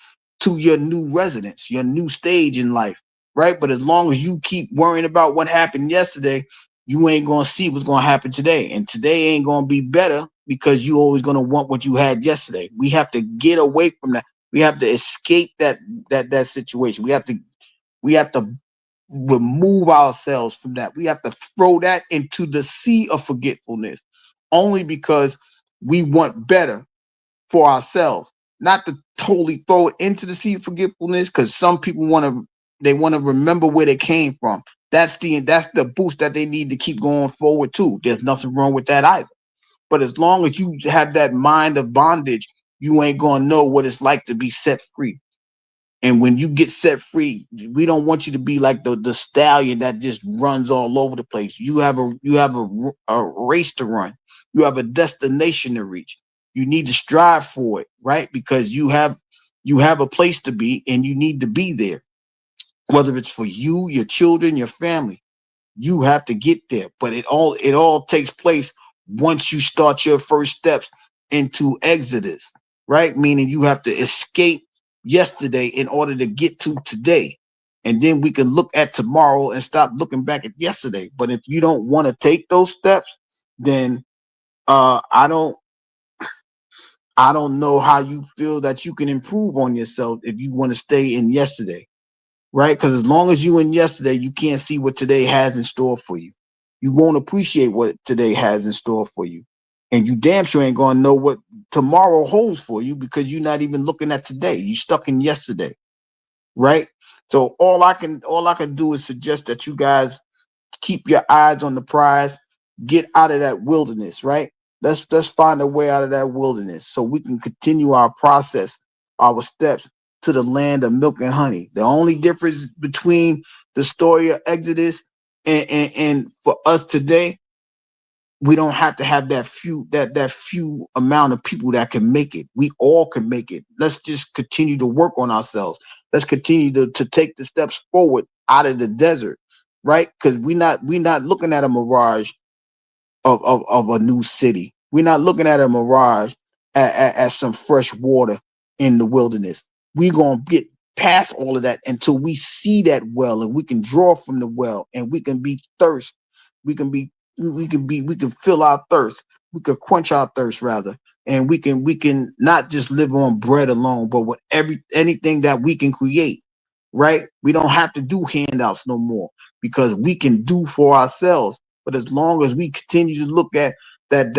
to your new residence, your new stage in life, right? But as long as you keep worrying about what happened yesterday, you ain't gonna see what's gonna happen today. And today ain't gonna be better because you always gonna want what you had yesterday. We have to get away from that. We have to escape that situation. We have to remove ourselves from that. We have to throw that into the sea of forgetfulness only because we want better for ourselves. Not to totally throw it into the sea of forgetfulness, because some people want to remember where they came from. That's the boost that they need to keep going forward too. There's nothing wrong with that either. But as long as you have that mind of bondage, you ain't gonna know what it's like to be set free. And when you get set free, we don't want you to be like the stallion that just runs all over the place. You have a race to run. You have a destination to reach. You need to strive for it, right? Because you have a place to be and you need to be there. Whether it's for you, your children, your family, you have to get there. But it all takes place once you start your first steps into Exodus, right? Meaning you have to escape yesterday in order to get to today. And then we can look at tomorrow and stop looking back at yesterday. But if you don't want to take those steps, then I don't know how you feel that you can improve on yourself if you want to stay in yesterday, right? Because as long as you in yesterday, you can't see what today has in store for you. You won't appreciate what today has in store for you. And you damn sure ain't gonna know what tomorrow holds for you because you're not even looking at today. You stuck in yesterday, right? So all I can do is suggest that you guys keep your eyes on the prize, get out of that wilderness, right? Let's find a way out of that wilderness so we can continue our process, our steps to the land of milk and honey. The only difference between the story of Exodus and for us today, we don't have to have that few amount of people that can make it. We all can make it. Let's just continue to work on ourselves. Let's continue to take the steps forward out of the desert, right? Because we not looking at a mirage of a new city. We're not looking at a mirage at some fresh water in the wilderness. We're gonna get past all of that until we see that well and we can draw from the well and we can be thirst. We can fill our thirst. We can quench our thirst rather. And we can not just live on bread alone, but with anything that we can create, right? We don't have to do handouts no more because we can do for ourselves. But as long as we continue to look at that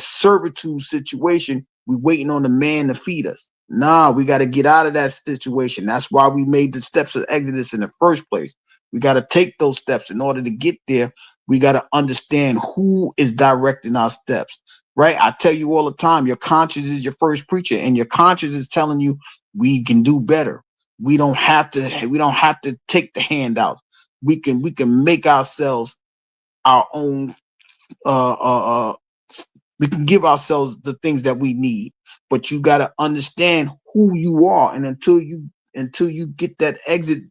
servitude situation, we waiting on the man to feed us. Nah, we got to get out of that situation. That's why we made the steps of Exodus in the first place. We got to take those steps in order to get there. We got to understand who is directing our steps, right? I tell you all the time, your conscience is your first preacher, and your conscience is telling you we can do better. We don't have to take the handout. We can make ourselves our own uh we can give ourselves the things that we need, but you got to understand who you are. And until you get that exit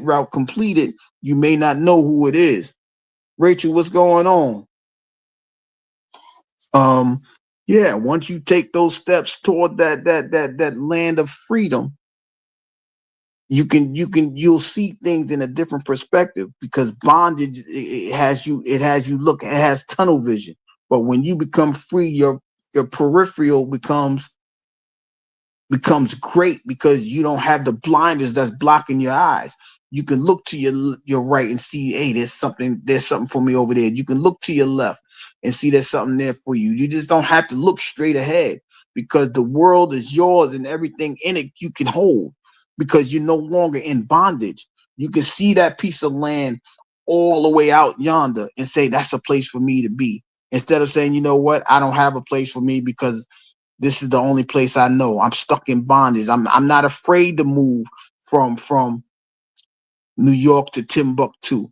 route completed, you may not know who it is. Rachel, what's going on? um yeah, once you take those steps toward that land of freedom, you'll see things in a different perspective because bondage, it has tunnel vision. But when you become free, your peripheral becomes great because you don't have the blinders that's blocking your eyes. You can look to your right and see, hey, there's something for me over there. You can look to your left and see there's something there for you. You just don't have to look straight ahead because the world is yours and everything in it you can hold because you're no longer in bondage. You can see that piece of land all the way out yonder and say that's a place for me to be. Instead of saying, you know what, I don't have a place for me because this is the only place I know. I'm stuck in bondage. I'm not afraid to move from New York to Timbuktu,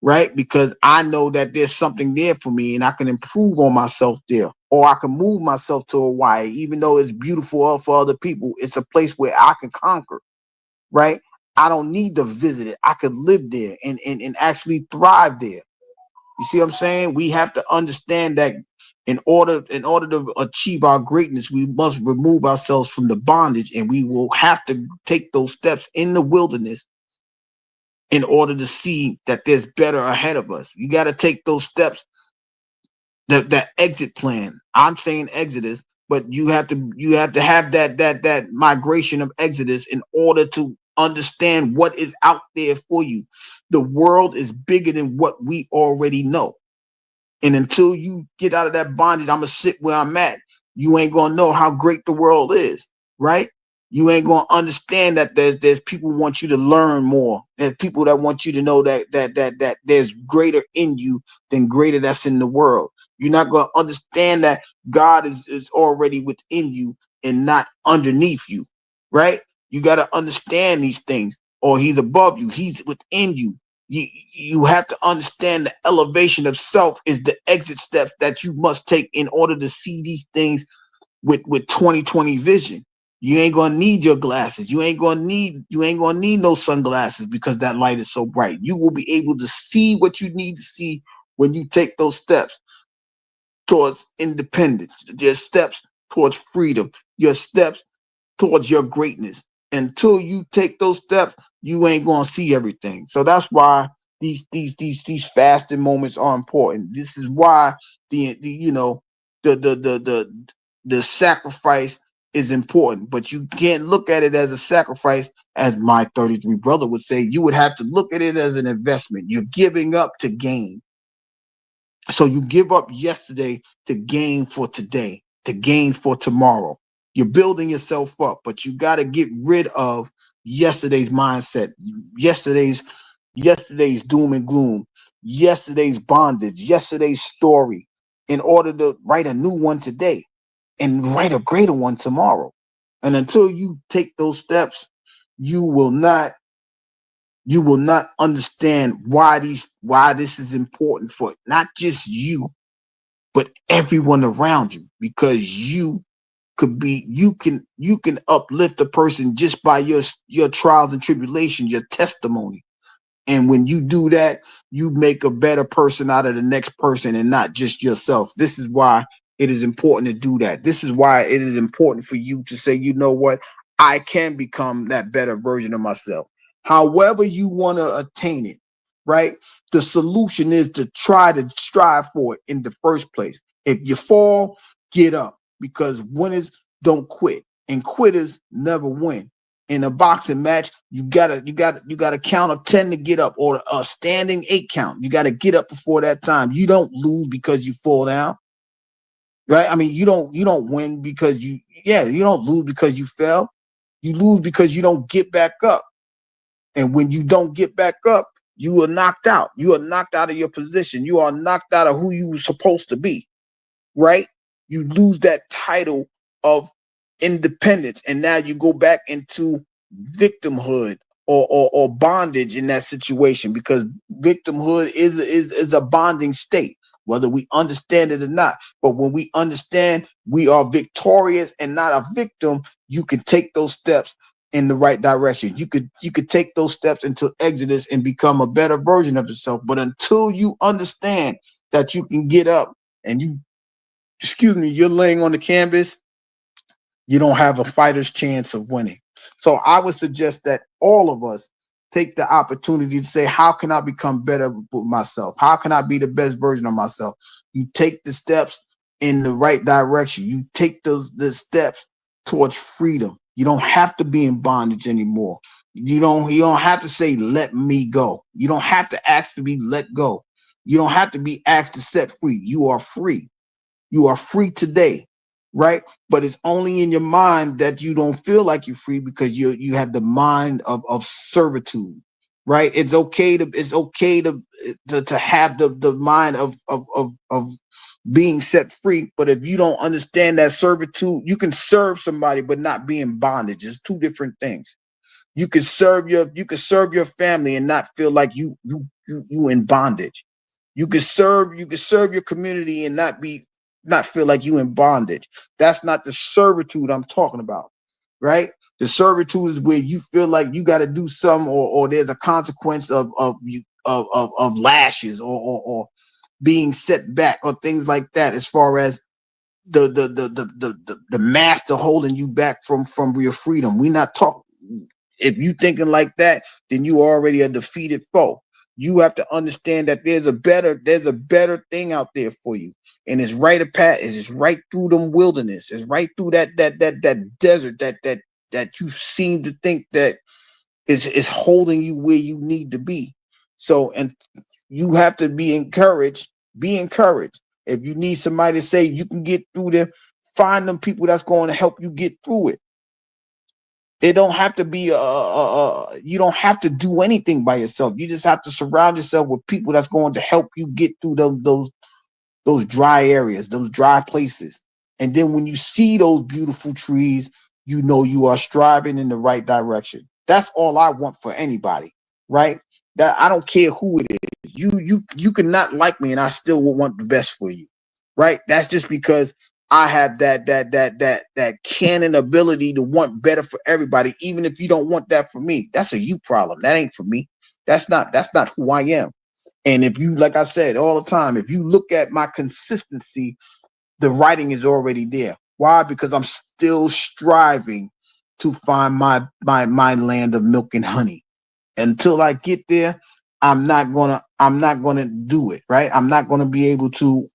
right? Because I know that there's something there for me and I can improve on myself there. Or I can move myself to Hawaii, even though it's beautiful for other people. It's a place where I can conquer, right? I don't need to visit it. I could live there and actually thrive there. You see what I'm saying? We have to understand that in order to achieve our greatness, we must remove ourselves from the bondage, and we will have to take those steps in the wilderness in order to see that there's better ahead of us. You got to take those steps, that exit plan. I'm saying exodus, but you have to have that migration of exodus in order to understand what is out there for you. The world is bigger than what we already know. And until you get out of that bondage, I'm gonna sit where I'm at. You ain't gonna know how great the world is, right? You ain't gonna understand that there's people who want you to learn more. There's people that want you to know that there's greater in you than greater that's in the world. You're not gonna understand that God is already within you and not underneath you, right? You gotta understand these things, or He's above you, He's within you. You have to understand the elevation of self is the exit steps that you must take in order to see these things with 2020 vision. You ain't gonna need your glasses. You ain't gonna need no sunglasses because that light is so bright. You will be able to see what you need to see when you take those steps towards independence, your steps towards freedom, your steps towards your greatness. Until you take those steps, you ain't gonna see everything. So that's why these fasting moments are important. This is why the the sacrifice is important. But you can't look at it as a sacrifice, as my 33 brother would say. You would have to look at it as an investment. You're giving up to gain. So you give up yesterday to gain for today, to gain for tomorrow. You're building yourself up, but you got to get rid of yesterday's mindset, yesterday's yesterday's doom and gloom, yesterday's bondage, yesterday's story, in order to write a new one today and write a greater one tomorrow. And until you take those steps, you will not you will not understand why this is important for not just you but everyone around you, because you can uplift a person just by your trials and tribulation, your testimony. And when you do that, you make a better person out of the next person and not just yourself. This is why it is important to do that. This is why it is important for you to say, you know what, I can become that better version of myself. However you want to attain it, right? The solution is to try to strive for it in the first place. If you fall, get up, because winners don't quit and quitters never win. In a boxing match, you gotta count of 10 to get up, or a standing 8 count. You gotta get up before that time. You don't lose because you fall down, right? I mean, you don't win because you don't lose because you fell. You lose because you don't get back up. And when you don't get back up, you are knocked out. You are knocked out of your position. You are knocked out of who you were supposed to be, right? You lose that title of independence, and now you go back into victimhood, or bondage in that situation, because victimhood is a bonding state, whether we understand it or not. But when we understand we are victorious and not a victim, you can take those steps in the right direction. You could take those steps into exodus and become a better version of yourself. But until you understand that you can get up and you're laying on the canvas, you don't have a fighter's chance of winning. So I would suggest that all of us take the opportunity to say, how can I become better with myself? How can I be the best version of myself? You take the steps in the right direction. You take the steps towards freedom. You don't have to be in bondage anymore. You don't have to say, let me go. You don't have to ask to be let go. You don't have to be asked to set free. You are free. You are free today, right? But it's only in your mind that you don't feel like you're free, because you have the mind of servitude, right? It's okay to have the mind of being set free. But if you don't understand that servitude, you can serve somebody but not be in bondage. It's two different things. You can serve your family and not feel like you in bondage. You can serve your community and not feel like you in bondage. That's not the servitude I'm talking about, right? The servitude is where you feel like you got to do something, or there's a consequence of lashes, or being set back, or things like that, as far as the master holding you back from your freedom. We not talk. if you thinking like that, then you already a defeated foe. You have to understand that there's a better thing out there for you. And it's right a path, it's right through them wilderness. It's right through that desert that you seem to think that is holding you where you need to be. So, and you have to be encouraged. Be encouraged. If you need somebody to say you can get through there, find them people that's going to help you get through it. It don't have to be you don't have to do anything by yourself. You just have to surround yourself with people that's going to help you get through those dry areas, those dry places. And then when you see those beautiful trees, you know you are striving in the right direction. That's all I want for anybody, right? That I don't care who it is. You cannot like me and I still will want the best for you. Right? That's just because I have that canon ability to want better for everybody, even if you don't want that for me. That's a you problem. That ain't for me. That's not who I am. And if you, like I said all the time, if you look at my consistency, the writing is already there. Why? Because I'm still striving to find my land of milk and honey. Until I get there, I'm not gonna do it, right? I'm not gonna be able to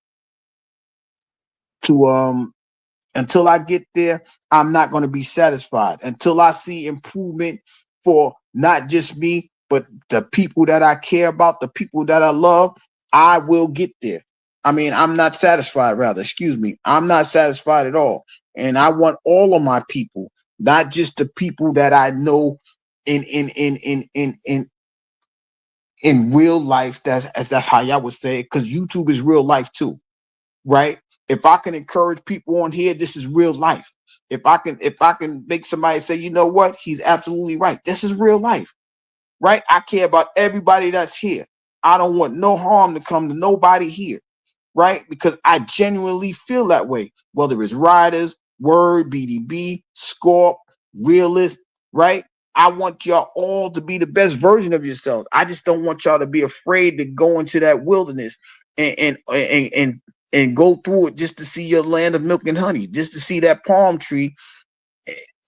until I get there, I'm not going to be satisfied until I see improvement for not just me, but the people that I care about, the people that I love. I will get there. I mean, I'm not satisfied, rather, excuse me. I'm not satisfied at all. And I want all of my people, not just the people that I know in real life. That's how y'all would say it, because YouTube is real life too, right? If I can encourage people on here, this is real life. If I can make somebody say, you know what, he's absolutely right. This is real life, right? I care about everybody that's here. I don't want no harm to come to nobody here, right? Because I genuinely feel that way. Whether it's Riders, Word, BDB, Scorp, Realist, right? I want y'all all to be the best version of yourselves. I just don't want y'all to be afraid to go into that wilderness and go through it just to see your land of milk and honey, just to see that palm tree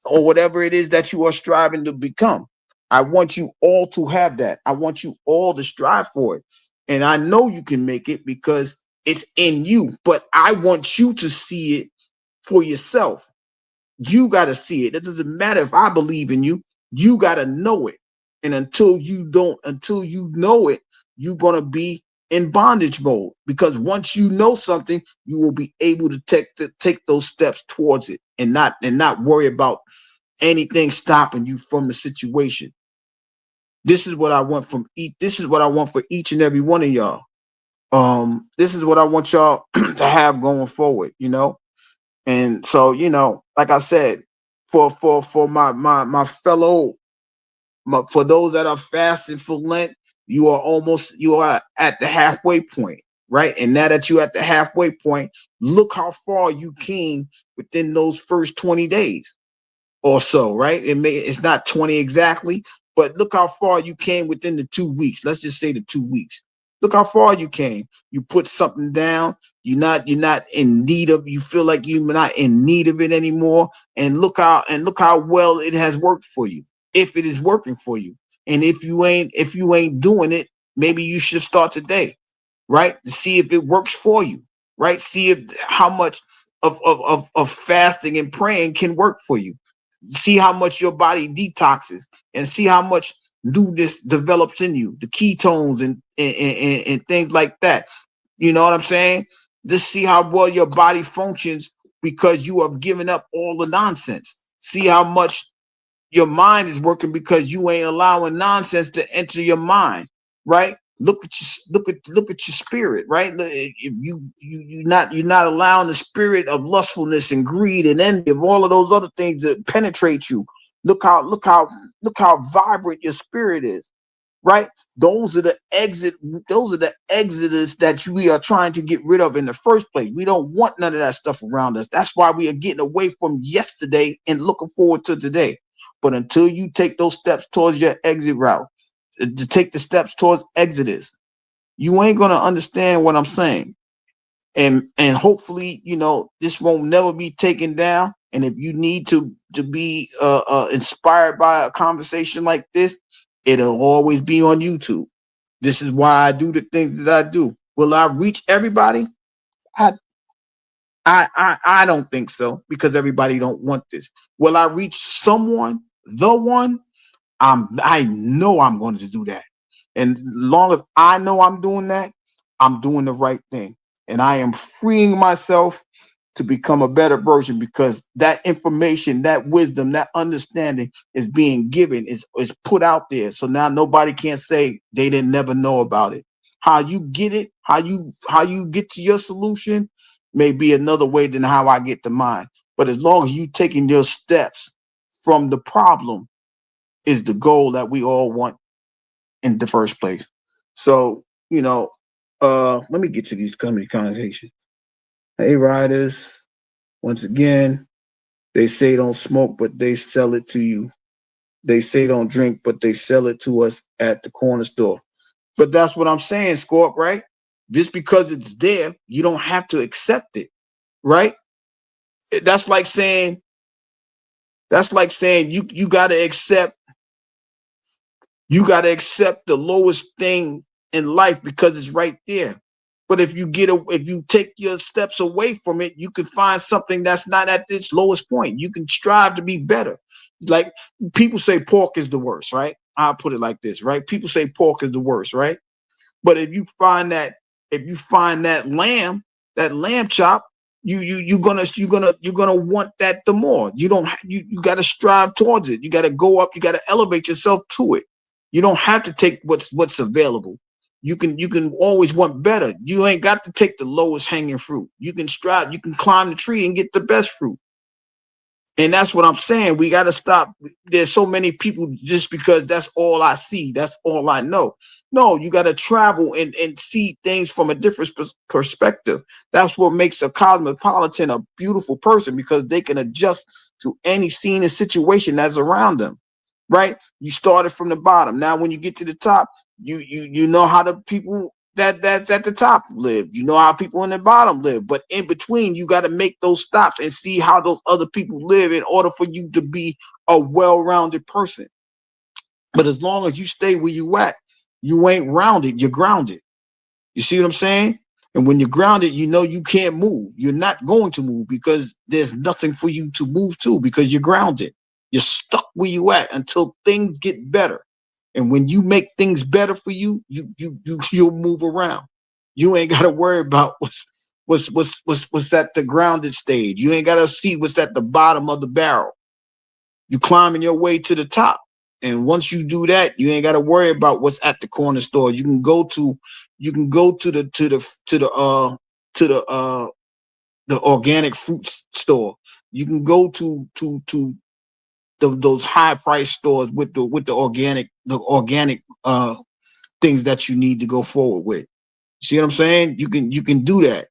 or whatever it is that you are striving to become. I want you all to have that. I want you all to strive for it. And I know you can make it because it's in you, but I want you to see it for yourself. You got to see it. It doesn't matter if I believe in you. You got to know it. And until you know it, you're going to be in bondage mode, because once you know something, you will be able to take those steps towards it and not worry about anything stopping you from the situation. This is what I want from each. This is what I want for each and every one of y'all. This is what I want y'all to have going forward. And so, like I said, for my fellow, for those that are fasting for Lent, you are at the halfway point, right? And now that you're at the halfway point, look how far you came within those first 20 days or so, right? It's not 20 exactly, but look how far you came within the 2 weeks. Let's just say the 2 weeks. Look how far you came. You put something down. You're not in need of. You feel like you're not in need of it anymore. And look how well it has worked for you. If it is working for you, and if you ain't doing it, maybe you should start today, right? To see if it works for you, right? See if how much of fasting and praying can work for you. See how much your body detoxes, and see how much newness develops in you, the ketones and things like that. You know what I'm saying? Just see how well your body functions because you have given up all the nonsense. See how much your mind is working because you ain't allowing nonsense to enter your mind, right? Look at your spirit, right? You're not allowing the spirit of lustfulness and greed and envy of all of those other things to penetrate you. Look how vibrant your spirit is, right? Those are the exodus that we are trying to get rid of in the first place. We don't want none of that stuff around us. That's why we are getting away from yesterday and looking forward to today. But until you take those steps towards your exit route, to take the steps towards exodus, you ain't gonna understand what I'm saying. And hopefully, this won't never be taken down. And if you need to be inspired by a conversation like this, it'll always be on YouTube. This is why I do the things that I do. Will I reach everybody? I I don't think so, because everybody don't want this. Will I reach someone, the one? I know I'm going to do that. And as long as I know I'm doing that, I'm doing the right thing. And I am freeing myself to become a better version, because that information, that wisdom, that understanding is being given, is put out there. So now nobody can say they didn't never know about it. How you get it, how you get to your solution may be another way than how I get to mine. But as long as you taking your steps from the problem, is the goal that we all want in the first place. So, let me get to these comedy conversations. Hey, riders, once again, they say don't smoke, but they sell it to you. They say don't drink, but they sell it to us at the corner store. But that's what I'm saying, Scorp, right? Just because it's there, you don't have to accept it, right? That's like saying you gotta accept the lowest thing in life because it's right there. But if you take your steps away from it, you can find something that's not at this lowest point. You can strive to be better. Like, people say pork is the worst, right? I'll put it like this, right? People say pork is the worst, right? But if you find that lamb chop, you're gonna want that the more. You don't you got to strive towards it. You got to go up. You got to elevate yourself to it. You don't have to take what's available. You can always want better. You ain't got to take the lowest hanging fruit. You can strive. You can climb the tree and get the best fruit. And that's what I'm saying. We got to stop. There's so many people just because that's all I see. That's all I know. No, you got to travel and see things from a different perspective. That's what makes a cosmopolitan a beautiful person, because they can adjust to any scene and situation that's around them. Right? You started from the bottom. Now, when you get to the top, you know how the people that's at the top live. You know how people in the bottom live. But in between, you got to make those stops and see how those other people live in order for you to be a well-rounded person. But as long as you stay where you at, you ain't rounded, you're grounded. You see what I'm saying? And when you're grounded, you know you can't move. You're not going to move because there's nothing for you to move to, because you're grounded. You're stuck where you at until things get better. And when you make things better for you, you'll move around. You ain't got to worry about what's at the grounded stage. You ain't got to see what's at the bottom of the barrel. You climbing your way to the top. And once you do that, you ain't got to worry about what's at the corner store. You can go to the organic fruit store. You can go to those high price stores with the organic things that you need to go forward with. See what I'm saying? You can do that.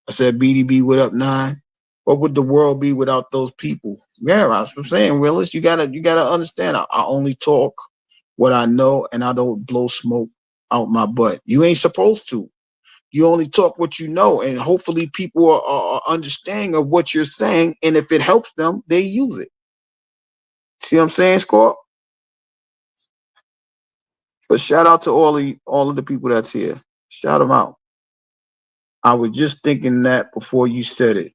I said, BDB, what up, 9? What would the world be without those people? Yeah, I'm saying, Willis, you gotta understand. I only talk what I know, and I don't blow smoke out my butt. You ain't supposed to. You only talk what you know, and hopefully people are understanding of what you're saying. And if it helps them, they use it. See what I'm saying, Score? But shout out to all of the people that's here. Shout them out. I was just thinking that before you said it.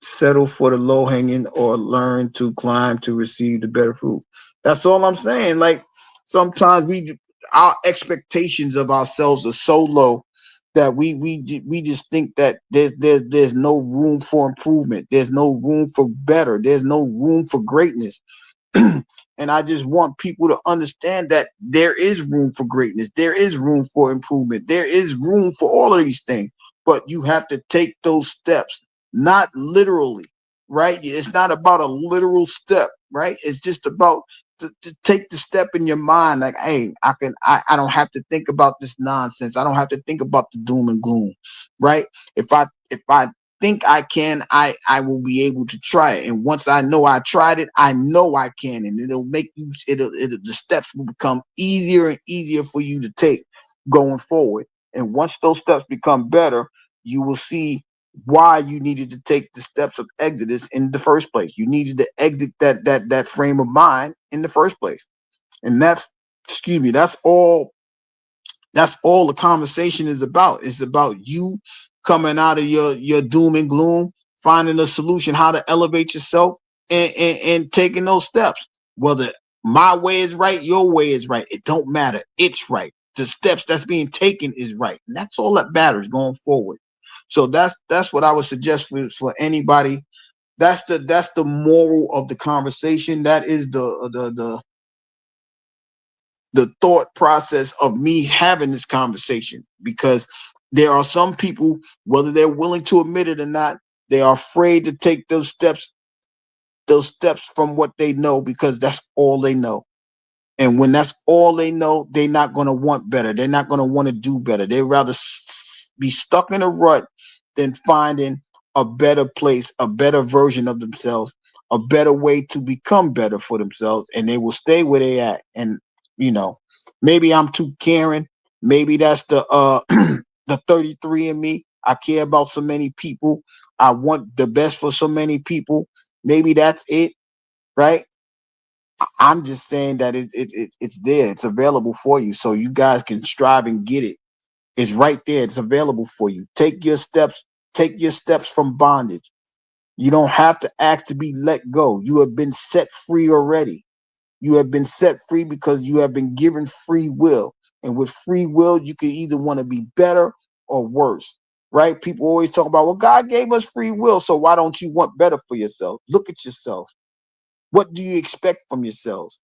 Settle for the low hanging or learn to climb to receive the better fruit. That's all I'm saying. Like, sometimes our expectations of ourselves are so low that we just think that there's no room for improvement. There's no room for better. There's no room for greatness. And I just want people to understand that there is room for greatness. There is room for improvement. There is room for all of these things. But you have to take those steps, not literally, right? It's not about a literal step, right? It's just about to take the step in your mind, like, hey, I don't have to think about this nonsense. I don't have to think about the doom and gloom, right? If I think I can, I will be able to try it. And once I know I tried it, I know I can, and the steps will become easier and easier for you to take going forward. And once those steps become better, you will see why you needed to take the steps of Exodus in the first place. You needed to exit that frame of mind in the first place. And that's, excuse me, that's all the conversation is about. It's about you coming out of your doom and gloom, finding a solution, how to elevate yourself, and taking those steps. Whether my way is right, your way is right, it don't matter. It's right. The steps that's being taken is right, and that's all that matters going forward. So that's what I would suggest for anybody. That's the moral of the conversation. That is the thought process of me having this conversation, because there are some people, whether they're willing to admit it or not, they are afraid to take those steps from what they know, because that's all they know. And when that's all they know, they're not going to want better. They're not going to want to do better. They'd rather be stuck in a rut than finding a better place, a better version of themselves, a better way to become better for themselves. And they will stay where they at. And, you know, maybe I'm too caring. Maybe that's the 33 in me. I care about so many people. I want the best for so many people. Maybe that's it, right? I'm just saying that it's there. It's available for you, so you guys can strive and get it. It's right there. It's available for you. Take your steps. Take your steps from bondage. You don't have to ask to be let go. You have been set free already. You have been set free because you have been given free will. And with free will, you can either want to be better or worse. Right? People always talk about, well, God gave us free will, so why don't you want better for yourself? Look at yourself. What do you expect from yourselves?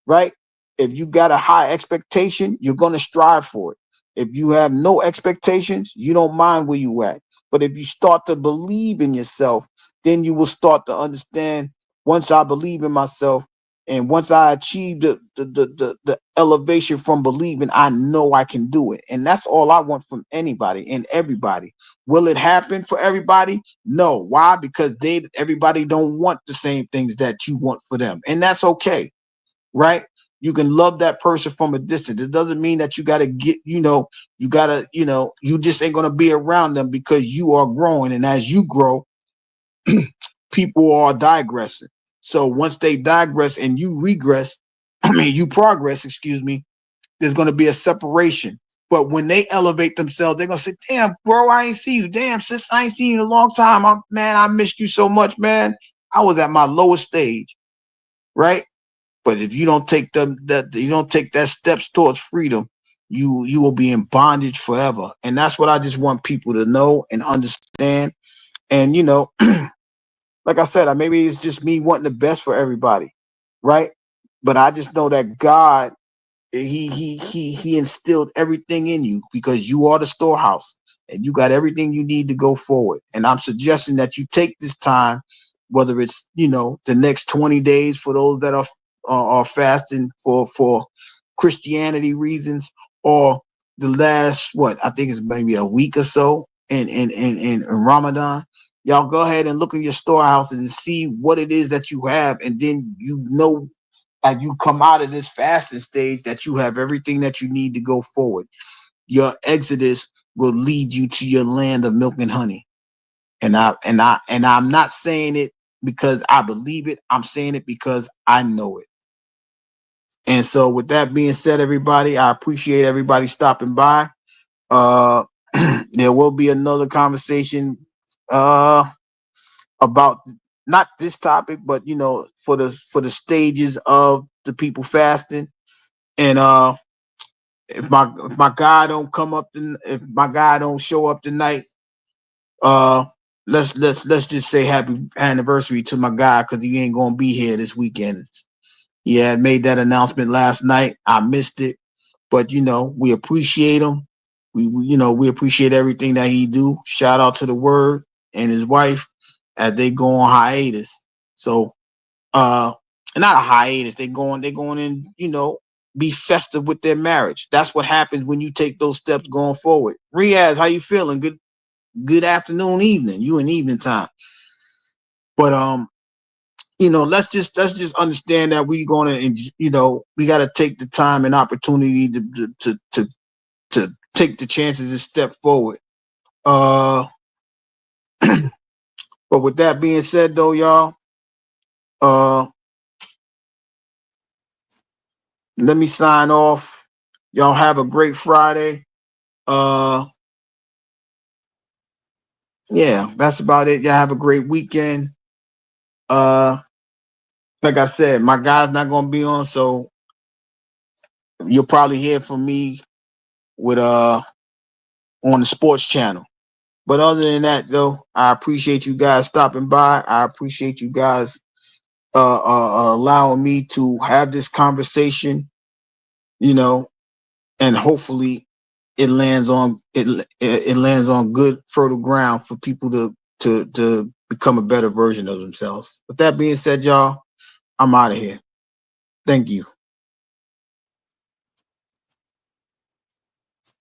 Right? If you got a high expectation, you're going to strive for it. If you have no expectations, you don't mind where you at. But if you start to believe in yourself, then you will start to understand, once I believe in myself and once I achieve the elevation from believing, I know I can do it. And that's all I want from anybody and everybody. Will it happen for everybody? No. Why? Because everybody don't want the same things that you want for them. And that's okay, right? You can love that person from a distance. It doesn't mean that you got to you just ain't going to be around them, because you are growing. And as you grow, people are digressing. So once they digress and you regress, you progress, excuse me, there's going to be a separation. But when they elevate themselves, they're going to say, damn, bro, I ain't see you. Damn, sis, I ain't seen you in a long time. Man, I missed you so much, man. I was at my lowest stage, right? But if you don't take that steps towards freedom, you will be in bondage forever. And that's what I just want people to know and understand. And like I said, maybe it's just me wanting the best for everybody, right? But I just know that God, he instilled everything in you, because you are the storehouse and you got everything you need to go forward. And I'm suggesting that you take this time, whether it's the next 20 days for those that are fasting for Christianity reasons, or the last, what I think is maybe a week or so in Ramadan. Y'all go ahead and look at your storehouses and see what it is that you have, and then as you come out of this fasting stage, that you have everything that you need to go forward. Your exodus will lead you to your land of milk and honey. And I'm not saying it because I believe it. I'm saying it because I know it. And so with that being said, everybody, I appreciate everybody stopping by. Uh there will be another conversation about not this topic, but for the stages of the people fasting. And if my guy don't come up, if my guy don't show up tonight, uh, let's just say happy anniversary to my guy, because he ain't gonna be here this weekend. He had made that announcement last night. I missed it, but we appreciate him. We appreciate everything that he do. Shout out to the Word and his wife as they go on hiatus. So uh not a hiatus. They going in, be festive with their marriage. That's what happens when you take those steps going forward. Riaz, how you feeling? Good afternoon, evening. You in evening time. But let's just understand that we're gonna, we gotta take the time and opportunity to take the chances and step forward. Uh But with that being said, though, y'all, uh, let me sign off. Y'all have a great Friday. Uh, yeah, that's about it. Y'all have a great weekend. Uh, like I said, my guy's not gonna be on, so you'll probably hear from me with on the sports channel. But other than that, though, I appreciate you guys stopping by. I appreciate you guys allowing me to have this conversation. You know, and hopefully it lands on good fertile ground for people to become a better version of themselves. With that being said, y'all, I'm out of here. Thank you.